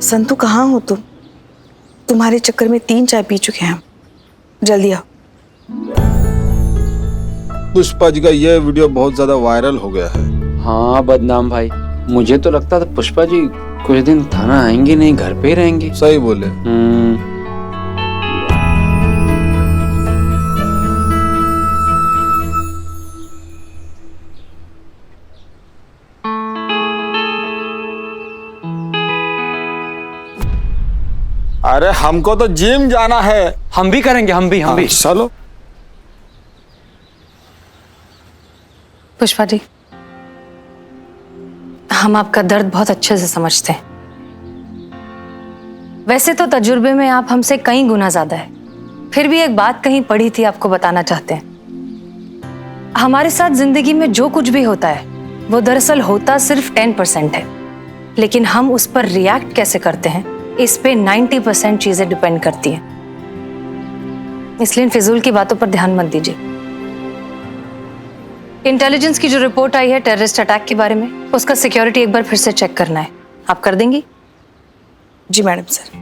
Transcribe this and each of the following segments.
संतू कहाँ हो तुम? तुम्हारे चक्कर में 3 चाय पी चुके हैं हम। जल्दी आओ। पुष्पा जी का यह वीडियो बहुत ज्यादा वायरल हो गया है। हाँ बदनाम भाई, मुझे तो लगता था पुष्पा जी कुछ दिन थाना आएंगे नहीं, घर पे ही रहेंगे। सही बोले। अरे हमको तो जिम जाना है। हम भी करेंगे, हम भी। चलो। पुष्पा जी, हम आपका दर्द बहुत अच्छे से समझते हैं। वैसे तो तजुर्बे में आप हमसे कई गुना ज्यादा है, फिर भी एक बात कहीं पढ़ी थी, आपको बताना चाहते हैं। हमारे साथ जिंदगी में जो कुछ भी होता है वो दरअसल होता सिर्फ 10% है, लेकिन हम उस पर रिएक्ट कैसे करते हैं इस पे 90% चीजें डिपेंड करती हैं। इसलिए इन फिजूल की बातों पर ध्यान मत दीजिए। इंटेलिजेंस की जो रिपोर्ट आई है टेररिस्ट अटैक के बारे में, उसका सिक्योरिटी एक बार फिर से चेक करना है। आप कर देंगी? जी मैडम सर।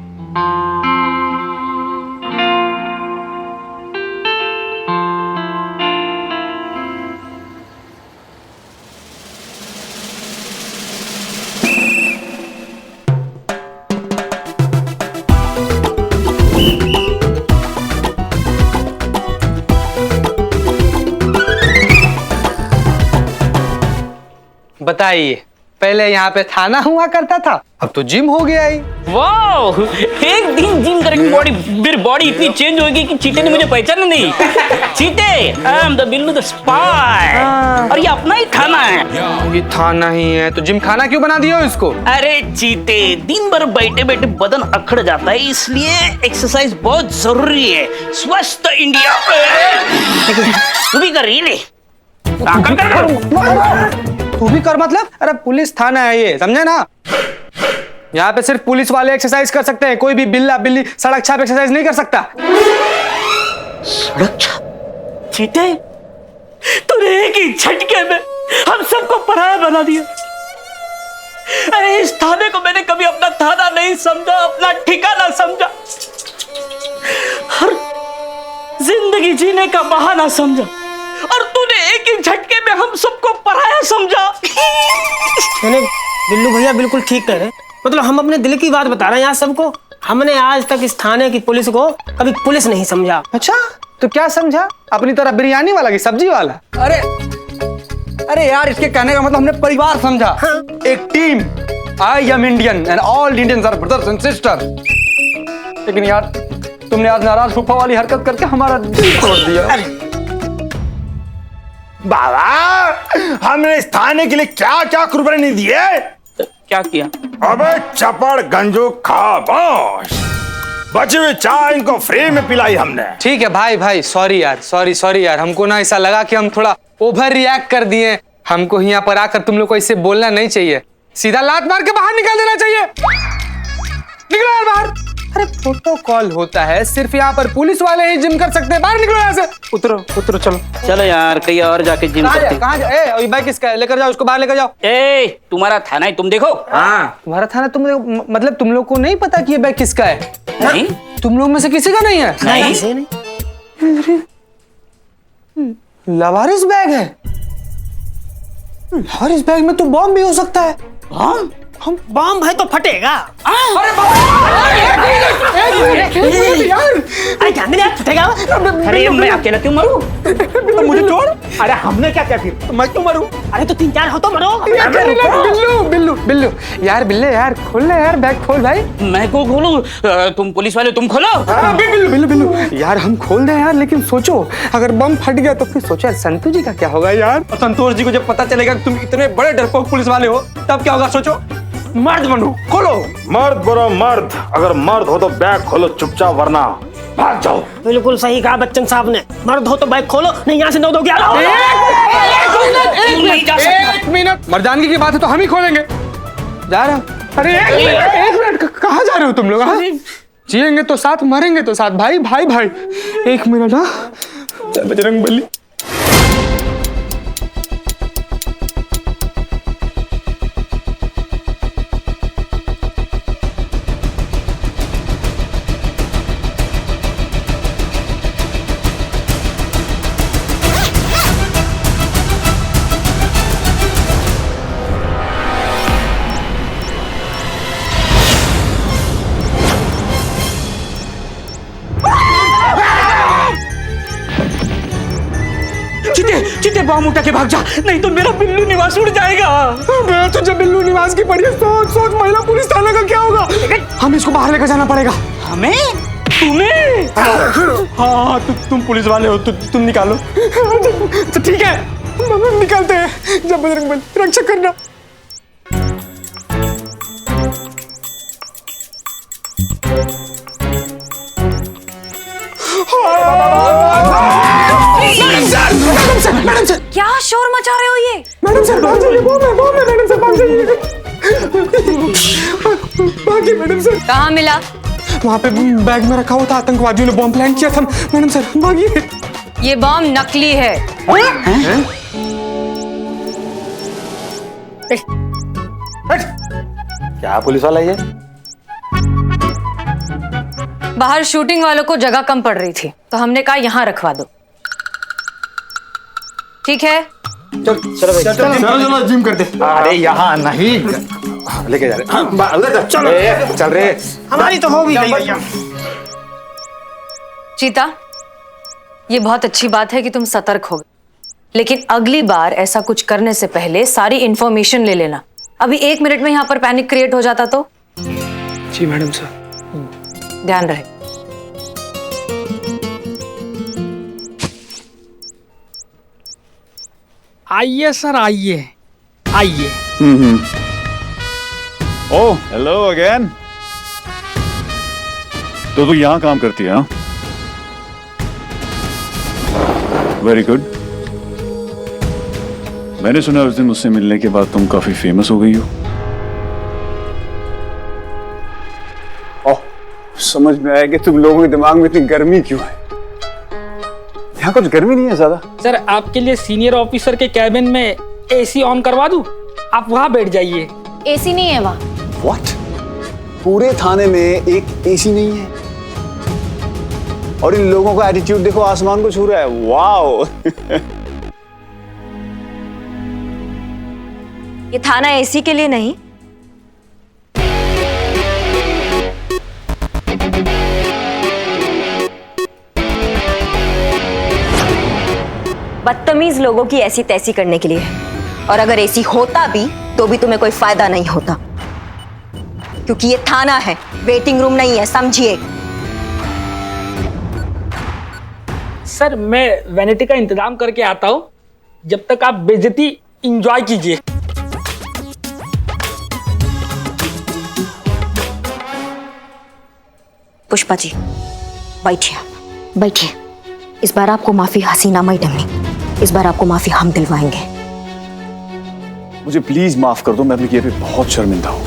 बताइए, पहले यहाँ पे थाना हुआ करता था, अब तो जिम हो गया ही। वाह, एक दिन जिम करके बॉडी इतनी चेंज होगी कि चीते ने मुझे पहचाना नहीं। चीते, I am the Billu the spy. और ये अपना ही थाना है। ये थाना ही है तो जिम खाना क्यों बना दिया हो इसको? अरे चीते, दिन भर बैठे बैठे बदन अखड़ जाता है, इसलिए एक्सरसाइज बहुत जरूरी है। स्वस्थ इंडिया। तू भी कर रही ले। तू भी कर मतलब? अरे पुलिस थाना है ये, समझे ना? यहाँ पे सिर्फ पुलिस वाले एक्सरसाइज कर सकते हैं, कोई भी बिल्ला बिल्ली सड़क छाप एक्सरसाइज नहीं कर सकता। सड़क छाप? चीते, तूने एक ही झटके में हम सबको पराया बना दिया। अरे इस थाने को मैंने कभी अपना थाना नहीं समझा, अपना ठिकाना समझा, हर जिंदगी जीने का बहाना समझा, और तूने एक ही झटके में हम सबको पराया समझा। नहीं बिल्लू भैया बिल्कुल ठीक कह रहे। मतलब हम अपने दिल की बात बता रहे हैं यहाँ सबको। हमने आज तक इस थाने की पुलिस को कभी पुलिस नहीं समझा। अच्छा, तो क्या समझा? अपनी तरह बिरयानी वाला की सब्जी वाला? अरे यार, इसके कहने का मतलब हमने परिवार समझा। हाँ? एक team. I am Indian and all Indians are brothers and sister. लेकिन यार, तुमने आज नाराज फूफा वाली हरकत करके हमारा दिल तोड़ दिया। बाबा, हमने इस थाने के लिए क्या क्या कुर्बानी दी है? क्या किया? अबे चपड़ गंजू खामोश। बची हुई चाय इनको फ्री में पिलाई हमने। ठीक है भाई, सॉरी यार, हमको ना ऐसा लगा कि हम थोड़ा ओवर रिएक्ट कर दिए। हमको यहाँ पर आकर तुम लोग को ऐसे बोलना नहीं चाहिए, सीधा लात मार के बाहर निकाल देना चाहिए। निकलो यार बाहर। अरे प्रोटोकॉल होता है, सिर्फ यहाँ पर पुलिस वाले ही जिम कर सकते हैं। बाहर निकलो यहाँ से। उतरो चलो यार, कहीं और जाके जिम करते। कहाँ जा? बैग किसका है? लेकर जाओ उसको, बाहर लेकर जाओ। तुम्हारा थाना है, तुम देखो। हाँ, तुम्हारा थाना। तुम मतलब तुम लोग को नहीं पता कि ये बैग किसका है? नहीं, तुम लोग में से किसी का नहीं है? नहीं। लवारिस बैग है। और इस बैग में तो बॉम्ब भी हो सकता है। हम बम है तो फटेगा। फटेगा। अरे मैं अकेला क्यों मरूं? तो मुझे छोड़। अरे हमने क्या किया फिर? तो मैं क्यों मरूं? अरे तो 3-4 हो तो मरो। बिल्लू यार, बिल्ले यार, खोल ले यार, बैग खोल भाई। मैं को खोलूं? तुम पुलिस वाले, तुम खोलो। बिल्लू यार, हम खोल दे यार, लेकिन सोचो अगर बम फट गया तो फिर सोचो यार संतोष जी का क्या होगा यार। और संतोष जी को जब पता चलेगा कि तुम इतने बड़े डरपोक पुलिस वाले हो, तब क्या होगा सोचो। मर्द बनो, खोलो। मर्द बनो मर्द। अगर मर्द हो तो बैग खोलो चुपचाप, वरना भाग जाओ। बिल्कुल सही कहा बच्चन साहब ने। मर्द हो तो बैग खोलो, नहीं यहाँ से दो क्या? एक मिनट, मर्दानगी की बात है तो हम ही खोलेंगे। जा रहा। अरे एक मिनट, कहाँ जा रहे हो तुम लोग? जिएंगे तो साथ, मरेंगे तो साथ। भाई। एक मिनट। हाँ, चल बजरंगबली। बॉम्ब उठा के भाग जा, नहीं तो मेरा बिल्लू निवास उड़ जाएगा। मैं तुझे बिल्लू निवास की पड़ी है, सोच महिला पुलिस थाने का क्या होगा? हमें इसको बाहर लेकर जाना पड़ेगा। हमें? तुम्हें? हाँ, तुम पुलिस वाले हो, तुम निकालो। तो ठीक है, हम निकालते हैं। जब बजरंग बली रक्षा करना। मैडम सर, क्या शोर मचा रहे हो ये? मैडम सर, भाग जाइए, बॉम्ब है, मैडम सर, भाग जाइए। भागिए मैडम सर। कहाँ मिला? वहाँ पे बैग में रखा हुआ था, आतंकवादियों ने बॉम्ब प्लान किया था। मैडम सर, भागिए। ये बॉम्ब नकली है। क्या पुलिस वाला ये? बाहर शूटिंग वालों को जगह कम पड़ रही थी, तो हमने कहा यहाँ रखवा दो। ठीक है? चलो जिम करते। अरे यहाँ नहीं, लेके जा रहे। चलो चल रहे। हमारी तो हो भी गई भैया। चीता, ये बहुत अच्छी बात है कि तुम सतर्क हो गए, लेकिन अगली बार ऐसा कुछ करने से पहले सारी इंफॉर्मेशन ले लेना। अभी 1 मिनट में यहाँ पर पैनिक क्रिएट हो जाता तो? जी मैडम सर। ध्यान रहे। आइए सर, आइए आइए। Oh hello again. तो तू यहाँ काम करती है? Very good. मैंने सुना उस दिन मुझसे मिलने के बाद तुम काफी फेमस हो गई हो। ओह, समझ में आया कि तुम लोगों के दिमाग में इतनी गर्मी क्यों है। यहाँ कुछ गर्मी नहीं है ज्यादा। सर, आपके लिए सीनियर ऑफिसर के कैबिन में एसी ऑन करवा दूं? आप वहां बैठ जाइए। एसी नहीं है वहां। व्हाट? पूरे थाने में एक एसी नहीं है? और इन लोगों का एटीट्यूड देखो, आसमान को छू रहा है। वाओ। ये थाना एसी के लिए नहीं, बदतमीज लोगों की ऐसी तैसी करने के लिए। और अगर एसी होता भी तो भी तुम्हें कोई फायदा नहीं होता, क्योंकि ये थाना है, वेटिंग रूम नहीं है, समझिए। सर, मैं वैनिटी का इंतजाम करके आता हूं, जब तक आप बेइज्जती एंजॉय कीजिए। पुष्पा जी, बैठिए, आप बैठिए। इस बार आपको माफी हसीना मैडम ने, इस बार आपको माफी हम दिलवाएंगे। मुझे प्लीज माफ कर दो, मैं अपने किए पे बहुत शर्मिंदा हूं।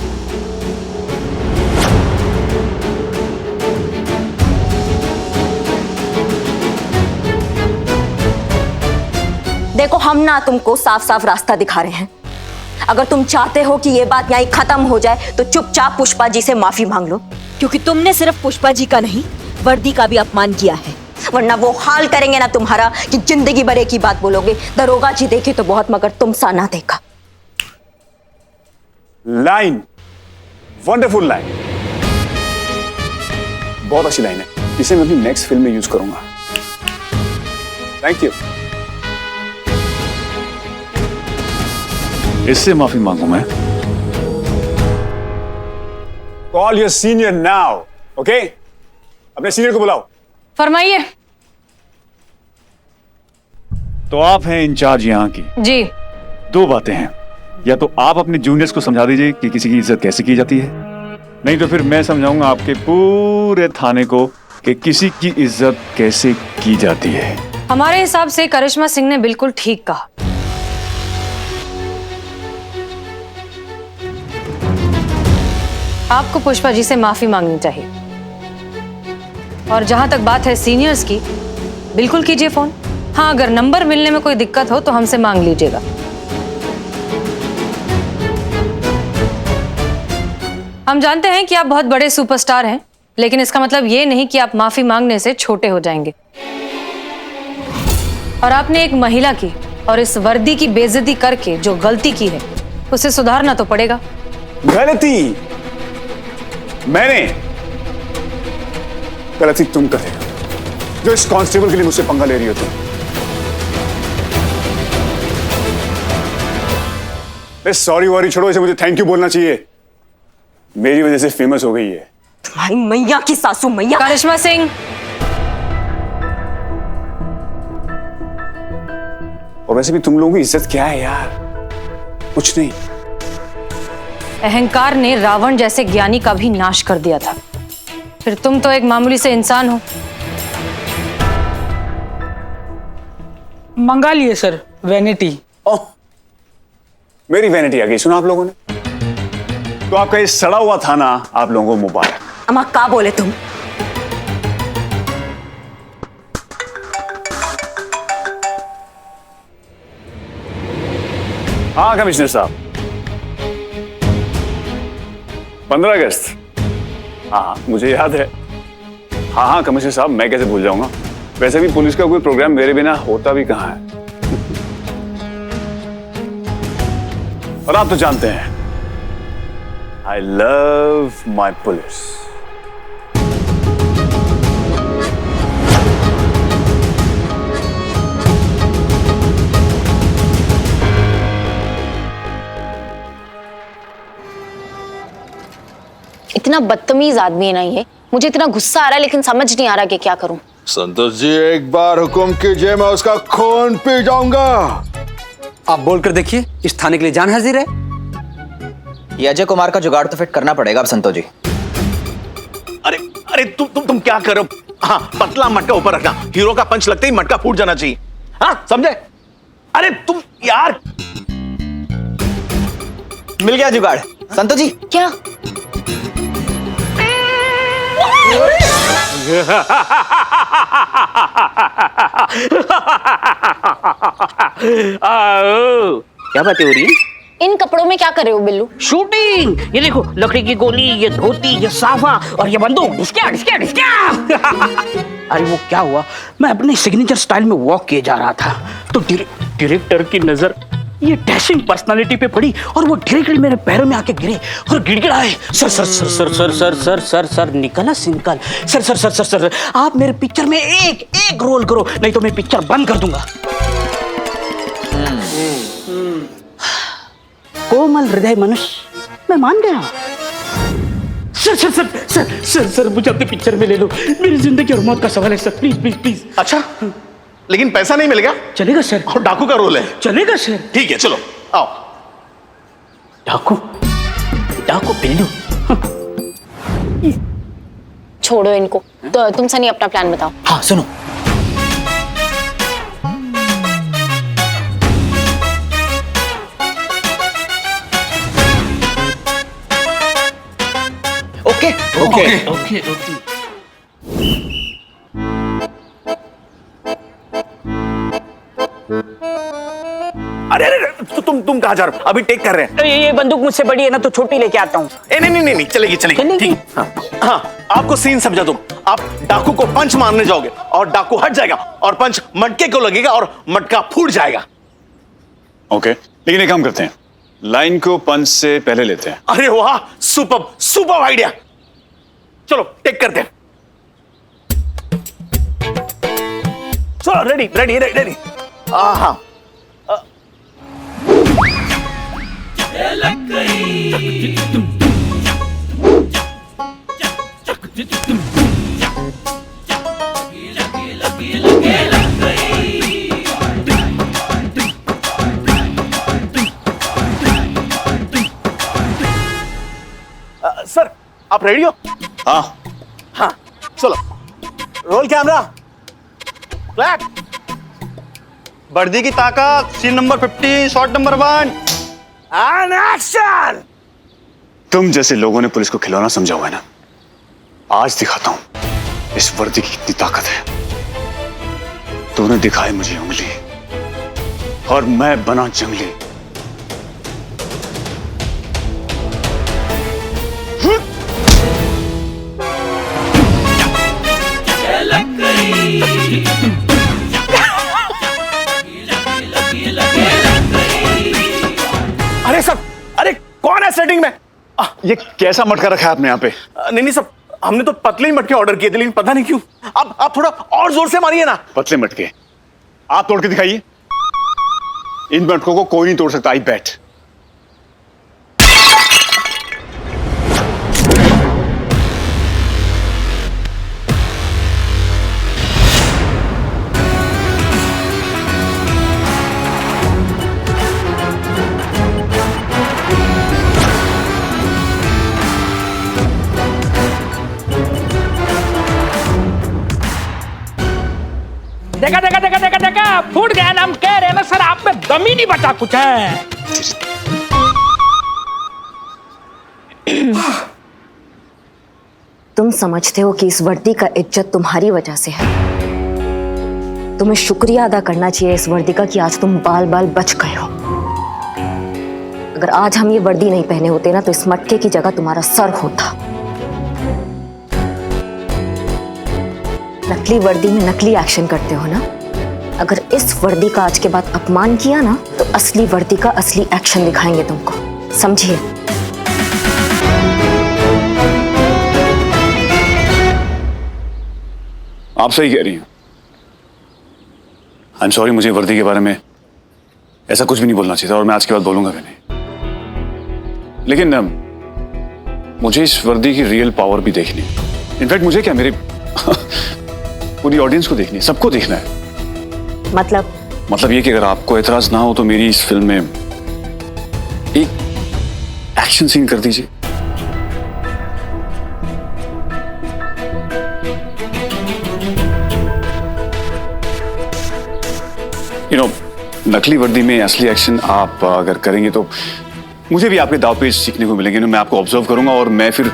देखो, हम ना तुमको साफ साफ रास्ता दिखा रहे हैं। अगर तुम चाहते हो कि ये बात यहीं खत्म हो जाए तो चुपचाप पुष्पा जी से माफी मांग लो, क्योंकि तुमने सिर्फ पुष्पा जी का नहीं, वर्दी का भी अपमान किया है। वरना वो हाल करेंगे ना तुम्हारा कि जिंदगी भर एक ही बात बोलोगे, दरोगा जी देखे तो बहुत मगर तुम सा ना देखा। लाइन, वंडरफुल लाइन, बहुत अच्छी लाइन है। इसे मैं अपनी नेक्स्ट फिल्म में यूज करूंगा। Thank you. इससे माफी मांगू मैं। Call your senior now, okay? अपने सीनियर को बुलाओ। फरमाइए। तो आप हैं इंचार्ज यहाँ की? जी। 2 बातें हैं, या तो आप अपने जूनियर्स को समझा दीजिए कि किसी की इज्जत कैसे की जाती है, नहीं तो फिर मैं समझाऊंगा आपके पूरे थाने को कि किसी की इज्जत कैसे की जाती है। हमारे हिसाब से करिश्मा सिंह ने बिल्कुल ठीक कहा। आपको पुष्पा जी से माफी मांगनी चाहिए। और जहां तक बात है सीनियर्स की, बिल्कुल कीजिए फोन। हाँ, अगर नंबर मिलने में कोई दिक्कत हो तो हमसे मांग लीजिएगा। हम जानते हैं कि आप बहुत बड़े सुपरस्टार हैं, लेकिन इसका मतलब ये नहीं कि आप माफी मांगने से छोटे हो जाएंगे। और आपने एक महिला की और इस वर्दी की बेइज्जती करके जो गलती की है, उसे सुधारना तो पड़ेगा। गलती मैंने? गलती तुम कर रहे हो, जो इस कांस्टेबल के लिए मुझसे पंगा ले रही हो तुम। सॉरी वॉरी छोड़ो, इसे मुझे थैंक यू बोलना चाहिए। मेरी वजह से फेमस हो गई है। तुम्हारी मैया की सासू मैया। करिश्मा सिंह, और वैसे भी तुम लोगों की इज्जत क्या है यार? कुछ नहीं। अहंकार ने रावण जैसे ज्ञानी का भी नाश कर दिया था, फिर तुम तो एक मामूली से इंसान हो। मंगा लिए सर वैनिटी। ओह, मेरी वैनिटी आ गई, सुना आप लोगों ने? तो आपका ये सड़ा हुआ थाना आप लोगों को मुबारक। अम्मा का बोले तुम? हाँ कमिश्नर साहब, 15 अगस्त। हाँ मुझे याद है। हाँ कमिश्नर साहब, मैं कैसे भूल जाऊंगा। वैसे भी पुलिस का कोई प्रोग्राम मेरे बिना होता भी कहाँ है। और आप तो जानते हैं, आई लव माई पुलिस। इतना बदतमीज आदमी है ना ये। मुझे इतना गुस्सा आ रहा है लेकिन समझ नहीं आ रहा कि क्या करूं। संतोष जी, एक बार हुक्म कीजिए, मैं उसका खून पी जाऊंगा। आप बोलकर देखिए, इस थाने के लिए जान हाजिर है। ये अजय कुमार का जुगाड़ तो फिट करना पड़ेगा अब संतोष जी। अरे अरे तुम क्या करो? हाँ, पतला मटका ऊपर रखना, हीरो का पंच लगते ही मटका फूट जाना चाहिए। हाँ समझे? अरे तुम यार, मिल गया जुगाड़ संतोष जी। क्या? क्या बातें हो रही है? इन कपड़ों में क्या कर रहे हो बिल्लू? शूटिंग। ये देखो, लकड़ी की गोली, ये धोती, ये साफा और ये बंदूक। डिस्क्या डिस्क्या डिस्क्या। अरे वो क्या हुआ, मैं अपने सिग्नेचर स्टाइल में वॉक किए जा रहा था तो डायरेक्टर की नजर ये डैशिंग पर्सनालिटी पे पड़ी और वो डायरेक्टली मेरे पैरों में आके गिरे और गिड़गिड़ाए, sir sir sir sir sir sir sir sir sir निकला सिंकल, sir sir sir sir sir आप मेरे पिक्चर में एक रोल करो, नहीं तो मैं पिक्चर बंद कर दूंगा। कोमल हृदय मनुष्य, मैं मान गया। Sir sir sir sir sir sir मुझे अपने पिक्चर में ले लो, मेरी जिंदगी और मौत का सवाल है सर, प्लीज प्लीज प्लीज। अच्छा, लेकिन पैसा नहीं मिलेगा? चलेगा सर। और डाकू का रोल है? चलेगा सर। ठीक है, चलो आओ। डाकू डाकू बिल्लू। छोड़ो इनको, तो तुम सनी अपना प्लान बताओ। हाँ सुनो, ओके ओके ओके ओके। अरे अरे तुम कहाँ जा रहे हो? अभी टेक कर रहे हैं। ये बंदूक मुझसे बड़ी है ना, तो छोटी लेके आता हूँ। नहीं नहीं नहीं नहीं, चलेगी चलेगी, ठीक। हाँ, आपको सीन समझा दूं। आप डाकू को पंच मारने जाओगे और डाकू हट जाएगा और पंच मटके को लगेगा और मटका फूट जाएगा। ओके, लेकिन एक काम करते हैं, लाइन को पंच से पहले लेते हैं। अरे वाह, सुपर सुपर आइडिया। चलो टेक करते हैं। चलो रेडी रेडी रेडी। हाँ सर, आप रेडी हो? हाँ हाँ, चलो रोल कैमरा, क्लैप। वर्दी की ताकत, scene number 50, shot number 1 and action. तुम जैसे लोगों ने पुलिस को खिलौना समझा हुआ है ना, आज दिखाता हूं इस वर्दी की कितनी ताकत है। तूने दिखाई मुझे उंगली और मैं बना जंगली। अरे सब, अरे कौन है सेटिंग में? ये कैसा मटका रखा है आपने यहाँ पे? नहीं नहीं सब, हमने तो पतले ही मटके ऑर्डर किए थे, लेकिन पता नहीं क्यों आप थोड़ा और जोर से मारिए ना। पतले मटके आप तोड़ के दिखाइए। इन मटकों को कोई नहीं तोड़ सकता, आई बैट। देखा देखा देखा देखा देखा, फूट गया ना। हम कह रहे हैं ना सर, आप में दम ही नहीं बचा कुछ है। तुम समझते हो कि इस वर्दी का इज्जत तुम्हारी वजह से है। तुम्हें शुक्रिया अदा करना चाहिए इस वर्दी का कि आज तुम बाल बाल बच गए हो। अगर आज हम ये वर्दी नहीं पहने होते ना तो इस मटके की जगह तुम्हारा सर होता। नकली वर्दी में नकली एक्शन करते हो ना। अगर इस वर्दी का आज के बाद अपमान किया ना तो असली वर्दी का असली एक्शन दिखाएंगे तुमको, समझिए। आप सही कह रही हैं। आई एम सॉरी, मुझे वर्दी के बारे में ऐसा कुछ भी नहीं बोलना चाहिए था और मैं आज के बाद बोलूंगा भी नहीं। लेकिन मुझे इस वर्दी की रियल पावर भी देखनी है। इनफैक्ट मुझे क्या, मेरे पूरी ऑडियंस को देखनी है, सबको देखना है। मतलब ये कि अगर आपको एतराज ना हो तो मेरी इस फिल्म में एक एक्शन सीन कर दीजिए। नकली वर्दी में असली एक्शन आप अगर करेंगे तो मुझे भी आपके दाव पेच सीखने को मिलेंगे। मैं आपको ऑब्जर्व करूंगा और मैं फिर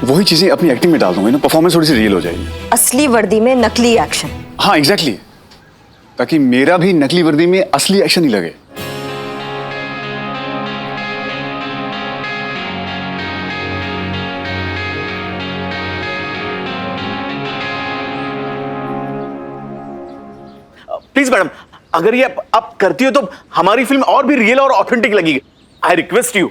वही चीजें अपनी एक्टिंग में डाल दूंगा। परफॉर्मेंस थोड़ी सी रियल हो जाएगी। असली वर्दी में नकली एक्शन। हाँ एग्जैक्टली, ताकि मेरा भी नकली वर्दी में असली एक्शन ही लगे। प्लीज मैडम, अगर ये आप करती हो तो हमारी फिल्म और भी रियल और ऑथेंटिक लगेगी। I request you.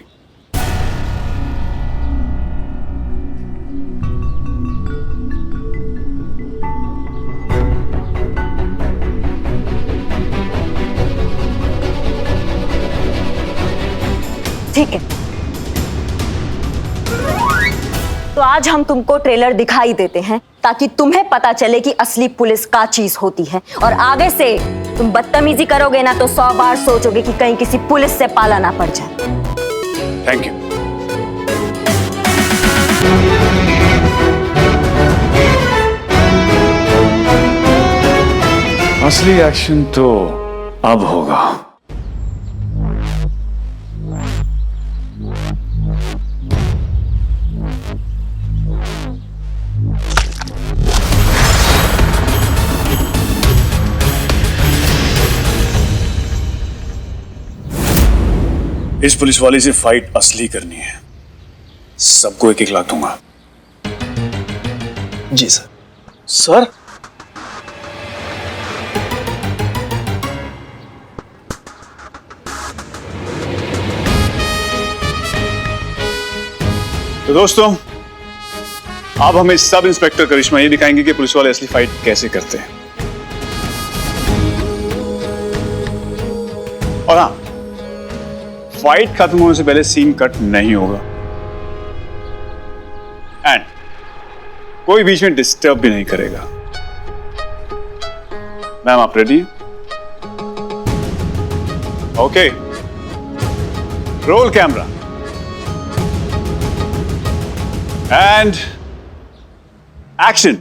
ठीक है, तो आज हम तुमको ट्रेलर दिखाई देते हैं ताकि तुम्हें पता चले कि असली पुलिस क्या चीज होती है। और आगे से तुम बदतमीजी करोगे ना तो 100 बार सोचोगे कि कहीं किसी पुलिस से पाला ना पड़ जाए। Thank you. असली एक्शन तो अब होगा। इस पुलिस वाले से फाइट असली करनी है। सबको 1-1 लाख दूंगा। जी सर। सर तो दोस्तों, अब हमें सब इंस्पेक्टर करिश्मा ये दिखाएंगे कि पुलिस वाले असली फाइट कैसे करते हैं। और हाँ, फाइट खत्म होने से पहले सीन कट नहीं होगा एंड कोई बीच में डिस्टर्ब भी नहीं करेगा। मैम आप रेडी हैं? Okay, roll camera and action.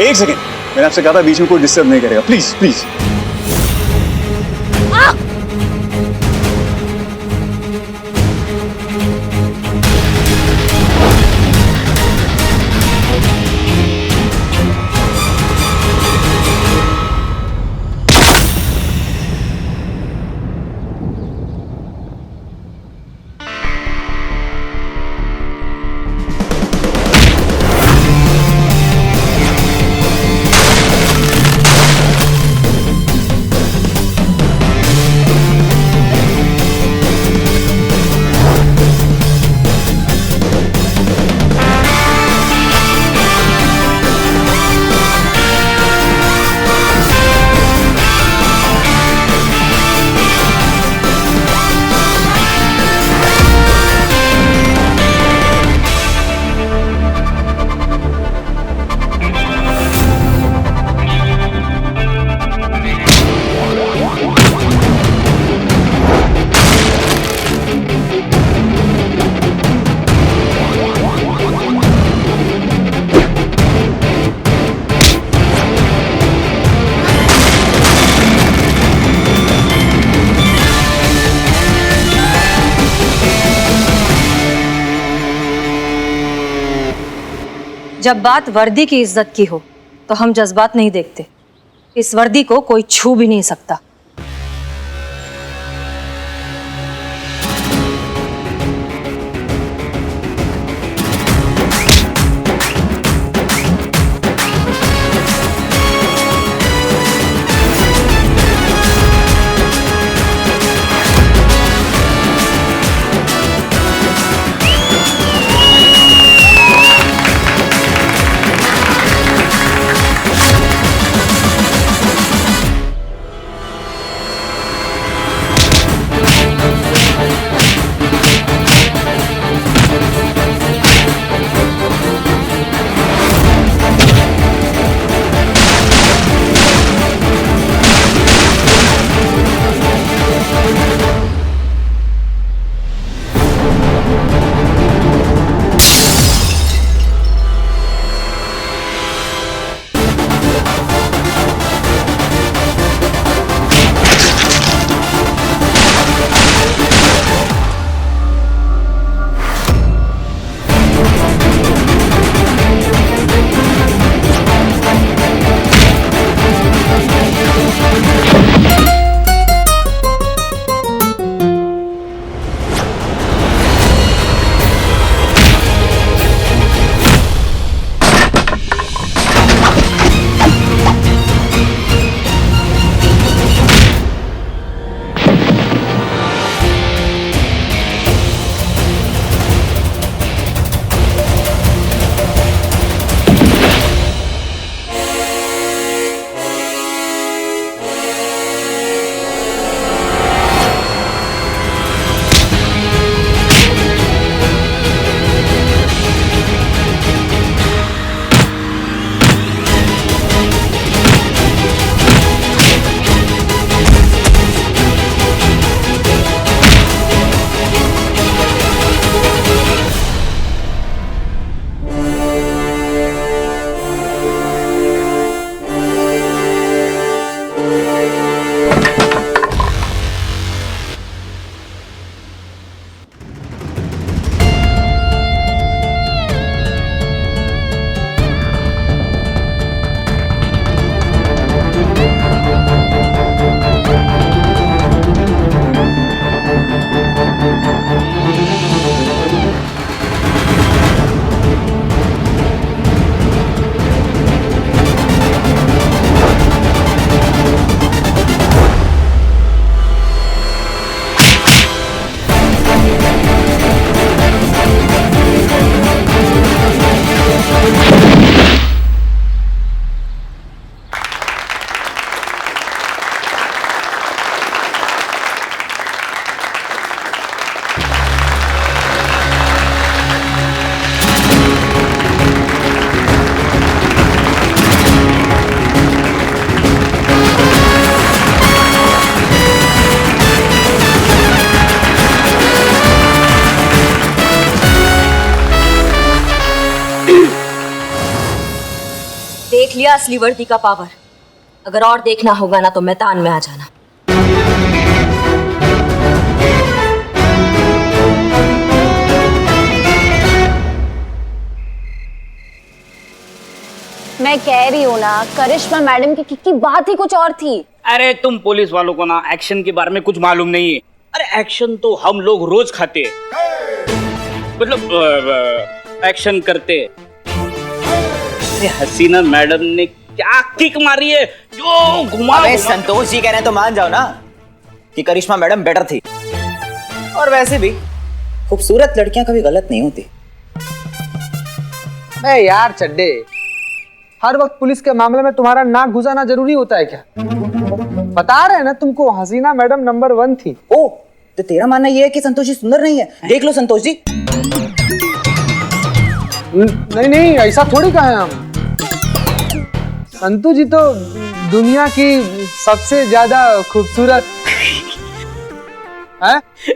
एक सेकेंड, मैंने आपसे कहा था बीच में कोई डिस्टर्ब नहीं करेगा, प्लीज प्लीज। जब बात वर्दी की इज्जत की हो तो हम जज्बात नहीं देखते। इस वर्दी को कोई छू भी नहीं सकता। लिया असली वर्दी का पावर। अगर और देखना होगा ना तो मैदान में आ जाना। मैं कह रही हूँ ना, करिश्मा मैडम की बात ही कुछ और थी। अरे तुम पुलिस वालों को ना एक्शन के बारे में कुछ मालूम नहीं है। अरे एक्शन तो हम लोग रोज खाते हैं, मतलब एक्शन करते हैं। अरे हसीना मैडम ने क्या किक मारी है जो घुमा। संतोष जी कह रहे हैं तो मान जाओ ना कि करिश्मा मैडम बेटर थी। और वैसे भी खूबसूरत लड़कियां कभी गलत नहीं होती। यार चड्डे, हर वक्त पुलिस के मामले में तुम्हारा नाक घुसाना जरूरी होता है क्या? बता रहे हैं ना तुमको, हसीना मैडम नंबर 1 थी। ओ, तो तेरा मानना ये है कि संतोष जी सुंदर नहीं है? देख लो संतोष जी। नहीं, ऐसा थोड़ी कहा है हम। संतू जी तो दुनिया की सबसे ज्यादा खूबसूरत है।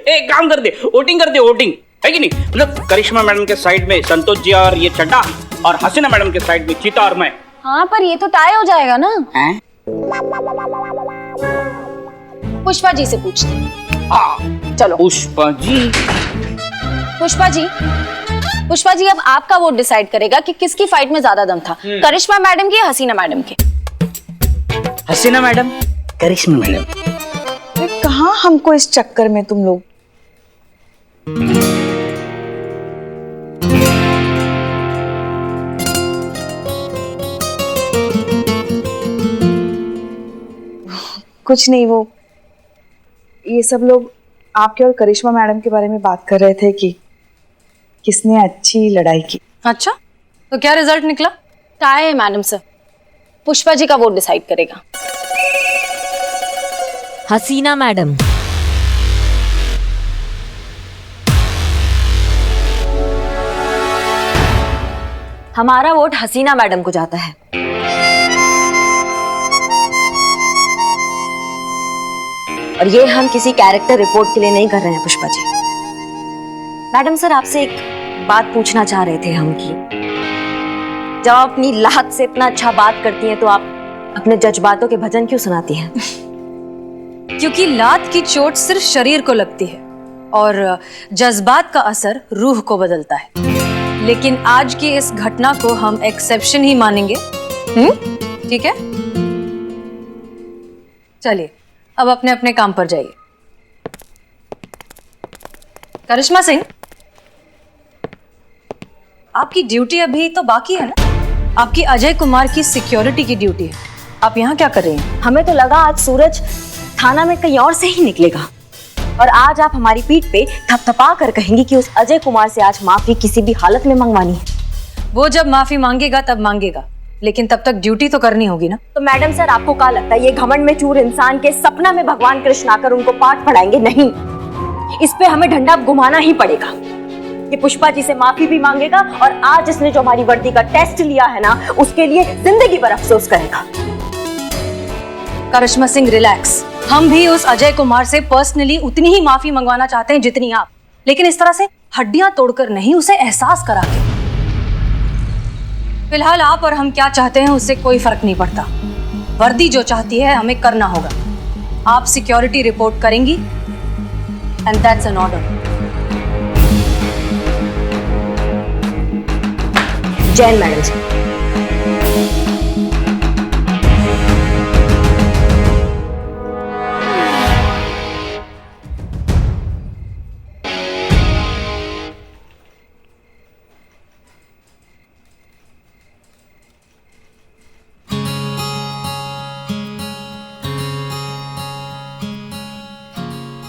एक काम कर दे, वोटिंग कर दे, वोटिंग है कि नहीं? मतलब करिश्मा मैडम के साइड में संतोष जी और ये चड्डा, और हसीना मैडम के साइड में चीता और मैं। हाँ, पर ये तो टाई हो जाएगा ना। हैं? पुष्पा जी से पूछते हैं। चलो पुष्पा जी। पुष्पा जी अब आपका वोट डिसाइड करेगा कि किसकी फाइट में ज्यादा दम था, करिश्मा मैडम की या हसीना मैडम के। हसीना मैडम, करिश्मा मैडम। कहाँ हमको इस चक्कर में तुम लोग। कुछ नहीं, वो ये सब लोग आपके और करिश्मा मैडम के बारे में बात कर रहे थे कि किसने अच्छी लड़ाई की। अच्छा, तो क्या रिजल्ट निकला? टाई है मैडम सर। पुष्पा जी का वोट डिसाइड करेगा। हसीना मैडम। हमारा वोट हसीना मैडम को जाता है। और ये हम किसी कैरेक्टर रिपोर्ट के लिए नहीं कर रहे हैं पुष्पा जी। मैडम सर, आपसे एक बात पूछना चाह रहे थे हम कि जब आप अपनी लात से इतना अच्छा बात करती हैं तो आप अपने जज्बातों के भजन क्यों सुनाती हैं? क्योंकि लात की चोट सिर्फ शरीर को लगती है और जज्बात का असर रूह को बदलता है। लेकिन आज की इस घटना को हम एक्सेप्शन ही मानेंगे। ठीक है, चलिए अब अपने अपने काम पर जाइए। करिश्मा सिंह, आपकी ड्यूटी अभी तो बाकी है ना? आपकी अजय कुमार की सिक्योरिटी की ड्यूटी है। आप यहाँ क्या कर रही हैं? हमें तो लगा आज सूरज थाना में कहीं और से ही निकलेगा, और आज आप हमारी पीठ पे थपथपा कर कहेंगी कि उस अजय कुमार से आज माफी किसी भी हालत में मंगवानी है। वो जब माफी मांगेगा तब मांगेगा, लेकिन तब तक ड्यूटी तो करनी होगी ना। तो मैडम सर, आपको क्या लगता है ये घमंड में चूर इंसान के सपना में भगवान कृष्ण आकर उनको पाठ पढ़ाएंगे? नहीं, इस पे हमें डंडा घुमाना ही पड़ेगा। ये पुष्पा जी से माफी भी मांगेगा और आज इसने जो हमारी वर्दी का टेस्ट लिया है ना, उसके लिए जिंदगी भर अफसोस करेगा। करिश्मा सिंह, रिलैक्स। हम भी उस अजय कुमार से पर्सनली उतनी ही माफी मंगवाना चाहते हैं जितनी आप, लेकिन इस तरह से हड्डियां तोड़कर नहीं, उसे एहसास करा के। फिलहाल आप और हम क्या चाहते हैं उससे कोई फर्क नहीं पड़ता। वर्दी जो चाहती है हमें करना होगा। आप सिक्योरिटी रिपोर्ट करेंगी and that's an order. Jain madam ji.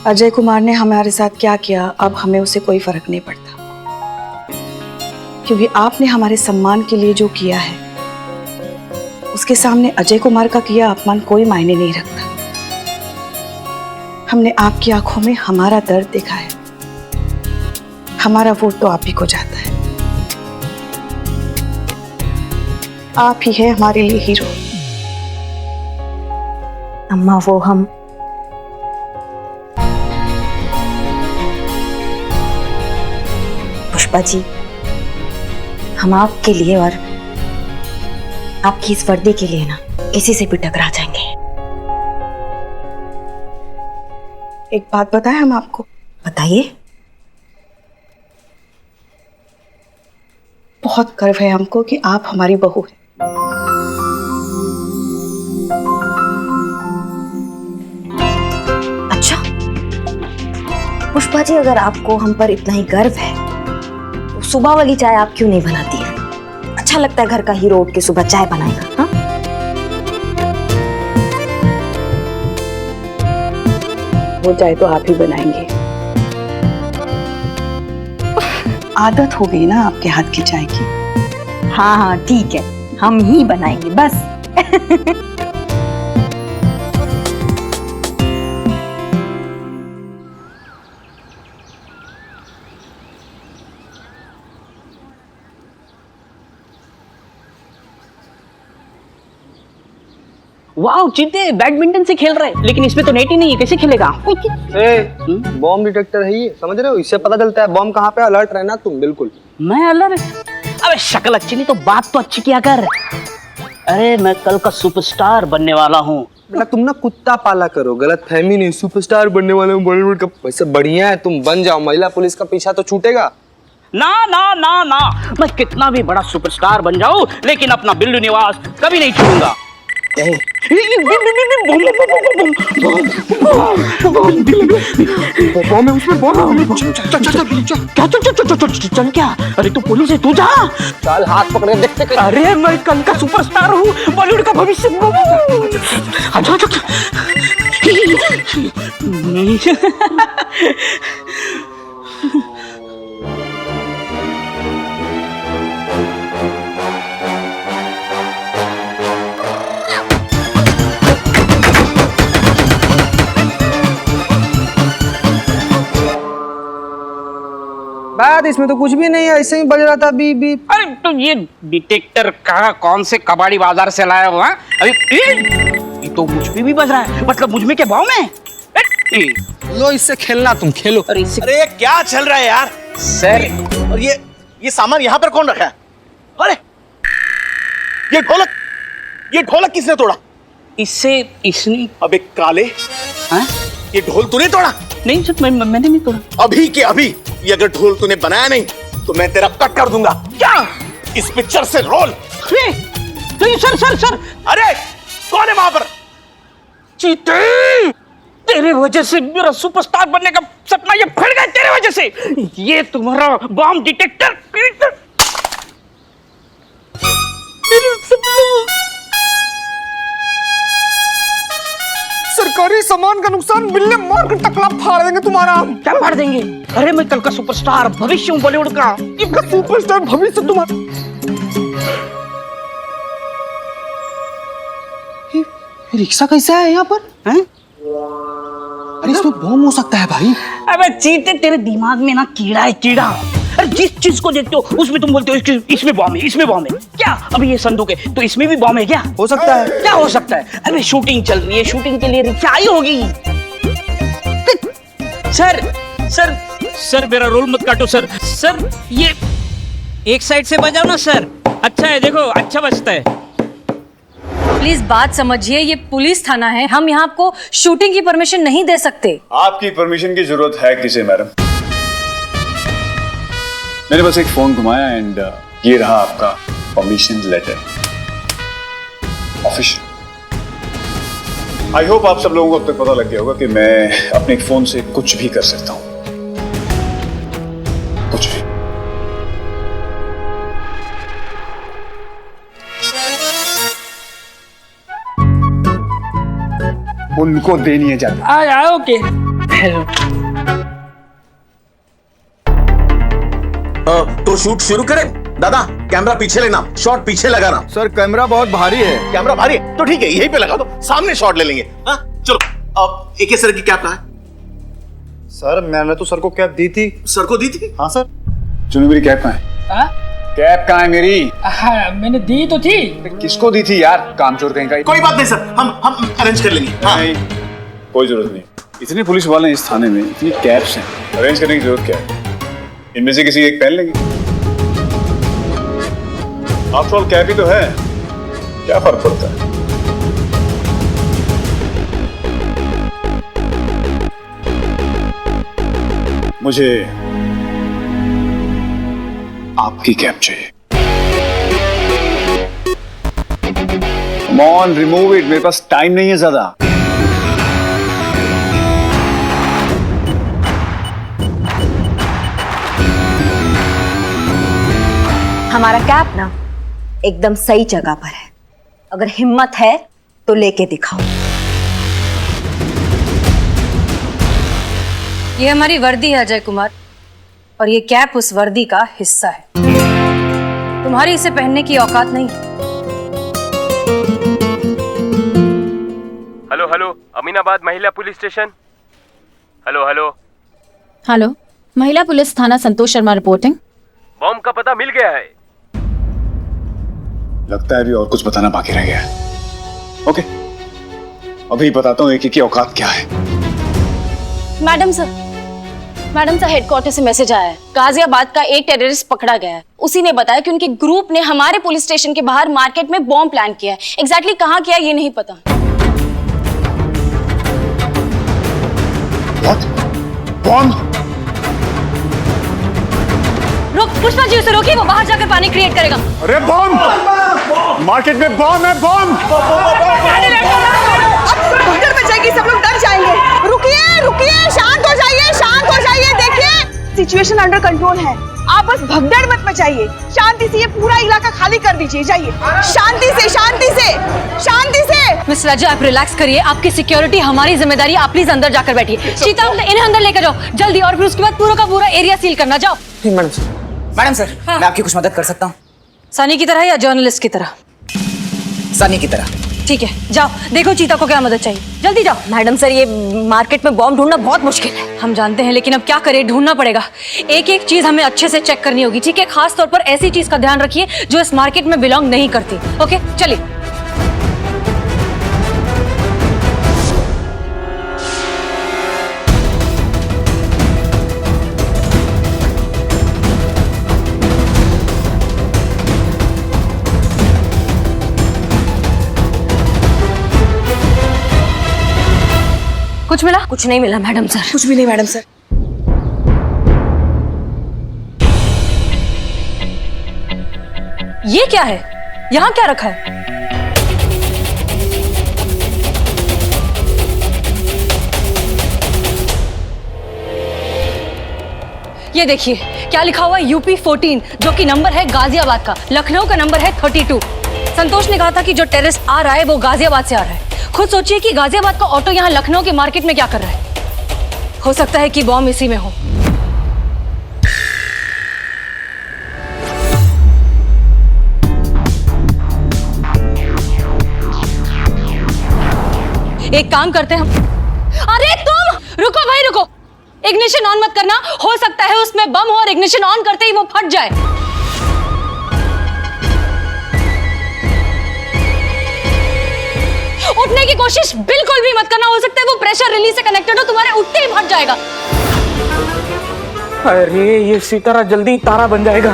Ajay Kumar ने हमारे साथ क्या किया अब हमें उसे कोई फर्क नहीं पड़ता, क्योंकि आपने हमारे सम्मान के लिए जो किया है उसके सामने अजय कुमार का किया अपमान कोई मायने नहीं रखता। हमने आपकी आंखों में हमारा दर्द देखा है। हमारा वोट तो आप ही को जाता है। आप ही है हमारे लिए हीरो। अम्मा, वो हम पुष्पा जी, हम आपके लिए और आपकी इस वर्दी के लिए ना किसी से भी टकरा जाएंगे। एक बात बताएं हम आपको? बताइए। बहुत गर्व है हमको कि आप हमारी बहू हैं। अच्छा पुष्पा जी, अगर आपको हम पर इतना ही गर्व है तो सुबह वाली चाय आप क्यों नहीं बनाती है? अच्छा लगता है घर का हीरो उठ के सुबह चाय बनाएगा। हाँ, वो चाय तो आप ही बनाएंगे। आदत हो गई ना आपके हाथ की चाय की। हाँ हाँ ठीक है, हम ही बनाएंगे बस। वाह चीते बैडमिंटन से खेल रहे हैं, लेकिन इसमें तो नेट ही नहीं है, कैसे खेलेगा? बॉम्ब डिटेक्टर है ये, समझ रहे हो? इससे पता चलता है बॉम्ब कहाँ पे। अलर्ट रहना तुम बिल्कुल। मैं अलर्ट? अबे शक्ल अच्छी नहीं तो बात तो अच्छी किया कर। अरे मैं कल का सुपरस्टार बनने वाला हूँ। बेटा तुम ना कुत्ता पाला करो, गलत फहमी नहीं। सुपरस्टार बनने वाला हूँ बॉलीवुड का। वैसे बढ़िया है, तुम बन जाओ, महिला पुलिस का पीछा तो छूटेगा। ना ना ना ना, मैं कितना भी बड़ा सुपरस्टार बन जाऊं लेकिन अपना बिल्लू निवास कभी नहीं छोड़ूंगा। चल क्या? अरे तू पुलिस है, तू जा। चल हाथ पकड़े देखते कर। अरे मैं कल का सुपरस्टार हूँ, बॉलीवुड का भविष्य। अच्छा बात इसमें तो कुछ भी नहीं है, ऐसे ही बज रहा था बीप बीप। अरे तो ये डिटेक्टर कहाँ, कौन से कबाड़ी बाजार से लाया हुआ है? अभी ये तो मुझ पे भी बज रहा है, मतलब मुझ में क्या भाव में? लो इससे खेलना, तुम खेलो। अरे ये क्या चल रहा है यार? सर और ये सामान यहाँ पर कौन रखा है? अरे ये ढोलक किसने तोड़ा? इसने। अबे काले, ये ढोल तूने तोड़ा? नहीं सर, मैंने नहीं तोड़ा। अभी के अभी ये अगर ढोल तूने बनाया नहीं तो मैं तेरा कट कर दूंगा। क्या? इस पिक्चर से रोल। तो सर अरे कौन है वहां पर? चीते, तेरे वजह से मेरा सुपरस्टार बनने का सपना ये फट गया। तेरे वजह से ये तुम्हारा बॉम्ब डिटेक्टर सरकारी सामान का नुकसान, बिल्ले मार कर टकला फाड़ देंगे तुम्हारा। क्या फाड़ देंगे? अरे मैं कल का सुपरस्टार भविष्य हूँ बॉलीवुड का। सुपरस्टार भविष्य तुम्हारा। रिक्शा कैसा है यहाँ पर? हैं? अरे इसमें बॉम्ब हो सकता है भाई। अबे चीते, तेरे दिमाग में ना कीड़ा है, कीड़ा। अरे जिस चीज को देखते हो उसमें तुम बोलते हो इसमें बॉम्ब है, इसमें बॉम्ब है। क्या अभी ये संदूक है तो इसमें भी बॉम्ब है? क्या हो सकता है? क्या हो सकता है? अबे शूटिंग चल रही है, शूटिंग के लिए रिक्शा आई होगी। सर मेरा रोल मत काटो सर। सर ये एक साइड से बजाओ ना सर। अच्छा है, देखो अच्छा बजता है। प्लीज बात समझिए, ये पुलिस थाना है, हम यहाँ आपको शूटिंग की परमिशन नहीं दे सकते। आपकी परमिशन की जरूरत है किसे मैडम? मैंने बस एक फोन घुमाया एंड ये रहा आपका permission letter, official. I hope आप सब लोगों को अब तक पता लग गया होगा कि मैं अपने फोन से कुछ भी कर सकता हूं, कुछ भी। उनको देनी है जाती। ओके। हेलो। तो शूट शुरू करें? दादा कैमरा पीछे लेना, शॉट पीछे लगाना। सर कैमरा बहुत भारी है। कैमरा भारी है तो ठीक है, यहीं पे लगा दो, सामने शॉट ले लेंगे। हाँ चलो। अब एक सर की कैप कहाँ है? सर मैंने तो सर को कैप दी थी। सर को दी थी? हाँ सर। चुनी मेरी कैप कहाँ है? कैप कहाँ है मेरी? मैंने दी तो थी। किसको दी थी यार, कामचोर कहीं का। कोई बात नहीं सर, हम अरेंज कर लेंगे। नहीं कोई जरूरत नहीं, इतने पुलिस वाले हैं इस थाने में, इतनी कैप्स हैं, अरेंज करने की जरूरत क्या है? इनमें से किसी एक पहन लेंगे। आफ्टर ऑल कैप ही तो है, क्या फर्क पड़ता है? मुझे आपकी कैब चाहिए। Come on, remove it, मेरे पास टाइम नहीं है ज्यादा। हमारा कैब ना एकदम सही जगह पर है, अगर हिम्मत है तो लेके दिखाओ। ये हमारी वर्दी है अजय कुमार, और ये कैप उस वर्दी का हिस्सा है। तुम्हारी इसे पहनने की औकात नहीं। हेलो हेलो, अमीनाबाद महिला police station. Hello hello hello, महिला पुलिस थाना संतोष शर्मा रिपोर्टिंग। बॉम्ब का पता मिल गया है। लगता है अभी और कुछ बताना बाकी रह गया है। ओके, अभी बताता हूँ एक की औकात क्या है। मैडम सर हेडक्वार्टर से मैसेज आया है। गाजियाबाद का एक टेररिस्ट पकड़ा गया है। उसी ने बताया कि उनके ग्रुप ने हमारे पुलिस स्टेशन के बाहर मार्केट में बॉम्ब प्लान किया है। एग्जैक्टली कहाँ किया ये नहीं पता। बॉम्ब? रुक, पुष्पा जी उसे रोकिए, वो बाहर जाकर पानी क्रिएट करेगा। अरे बॉम्ब! मार्केट में बॉम्ब है, बॉम्ब! भगदड़ मच जाएगी, सब लोग डर जाएंगे। रुकिए रुकिए, शांत हो जाइए, शांत हो जाइए। देखिए सिचुएशन अंडर कंट्रोल है, आप बस भगदड़ मत मचाइए। शांति से ये पूरा इलाका खाली कर दीजिए, जाइए। शांति से शांति से शांति से। मिस राजा, आप रिलैक्स करिए, आपकी सिक्योरिटी हमारी जिम्मेदारी। आप प्लीज अंदर जाकर बैठिए। शीता, इन्हें अंदर लेकर जाओ जल्दी, और फिर उसके बाद पूरा का पूरा एरिया सील करना। जाओ। मैडम सर, मैं आपकी कुछ मदद कर सकता हूँ? सनी की तरह या जर्नलिस्ट की तरह? सनी की तरह। ठीक है, जाओ देखो चीता को क्या मदद चाहिए, जल्दी जाओ। मैडम सर, ये मार्केट में बॉम्ब ढूंढना बहुत मुश्किल है। हम जानते हैं, लेकिन अब क्या करें, ढूंढना पड़ेगा। एक एक चीज हमें अच्छे से चेक करनी होगी, ठीक है? खास तौर पर ऐसी चीज का ध्यान रखिए जो इस मार्केट में बिलोंग नहीं करती। ओके, चलिए। कुछ मिला? कुछ नहीं मिला मैडम सर। कुछ भी नहीं मैडम सर। ये क्या है? यहाँ क्या रखा है? ये देखिए क्या लिखा हुआ है, यूपी 14, जो कि नंबर है गाजियाबाद का। लखनऊ का नंबर है 32। संतोष ने कहा था कि जो टेररिस्ट आ रहा है वो गाजियाबाद से आ रहा है। खुद सोचिए कि गाजियाबाद का ऑटो यहाँ लखनऊ के मार्केट में क्या कर रहा है। हो सकता है कि बॉम्ब इसी में हो। एक काम करते हैं हम। अरे तुम रुको भाई, रुको। इग्निशन ऑन मत करना, हो सकता है उसमें बम हो और इग्निशन ऑन करते ही वो फट जाए। उठने की कोशिश बिल्कुल भी मत करना, हो सकता है वो प्रेशर रिलीज से कनेक्टेड हो, तुम्हारे उठते ही फट जाएगा। अरे ये सितारा जल्दी तारा बन जाएगा।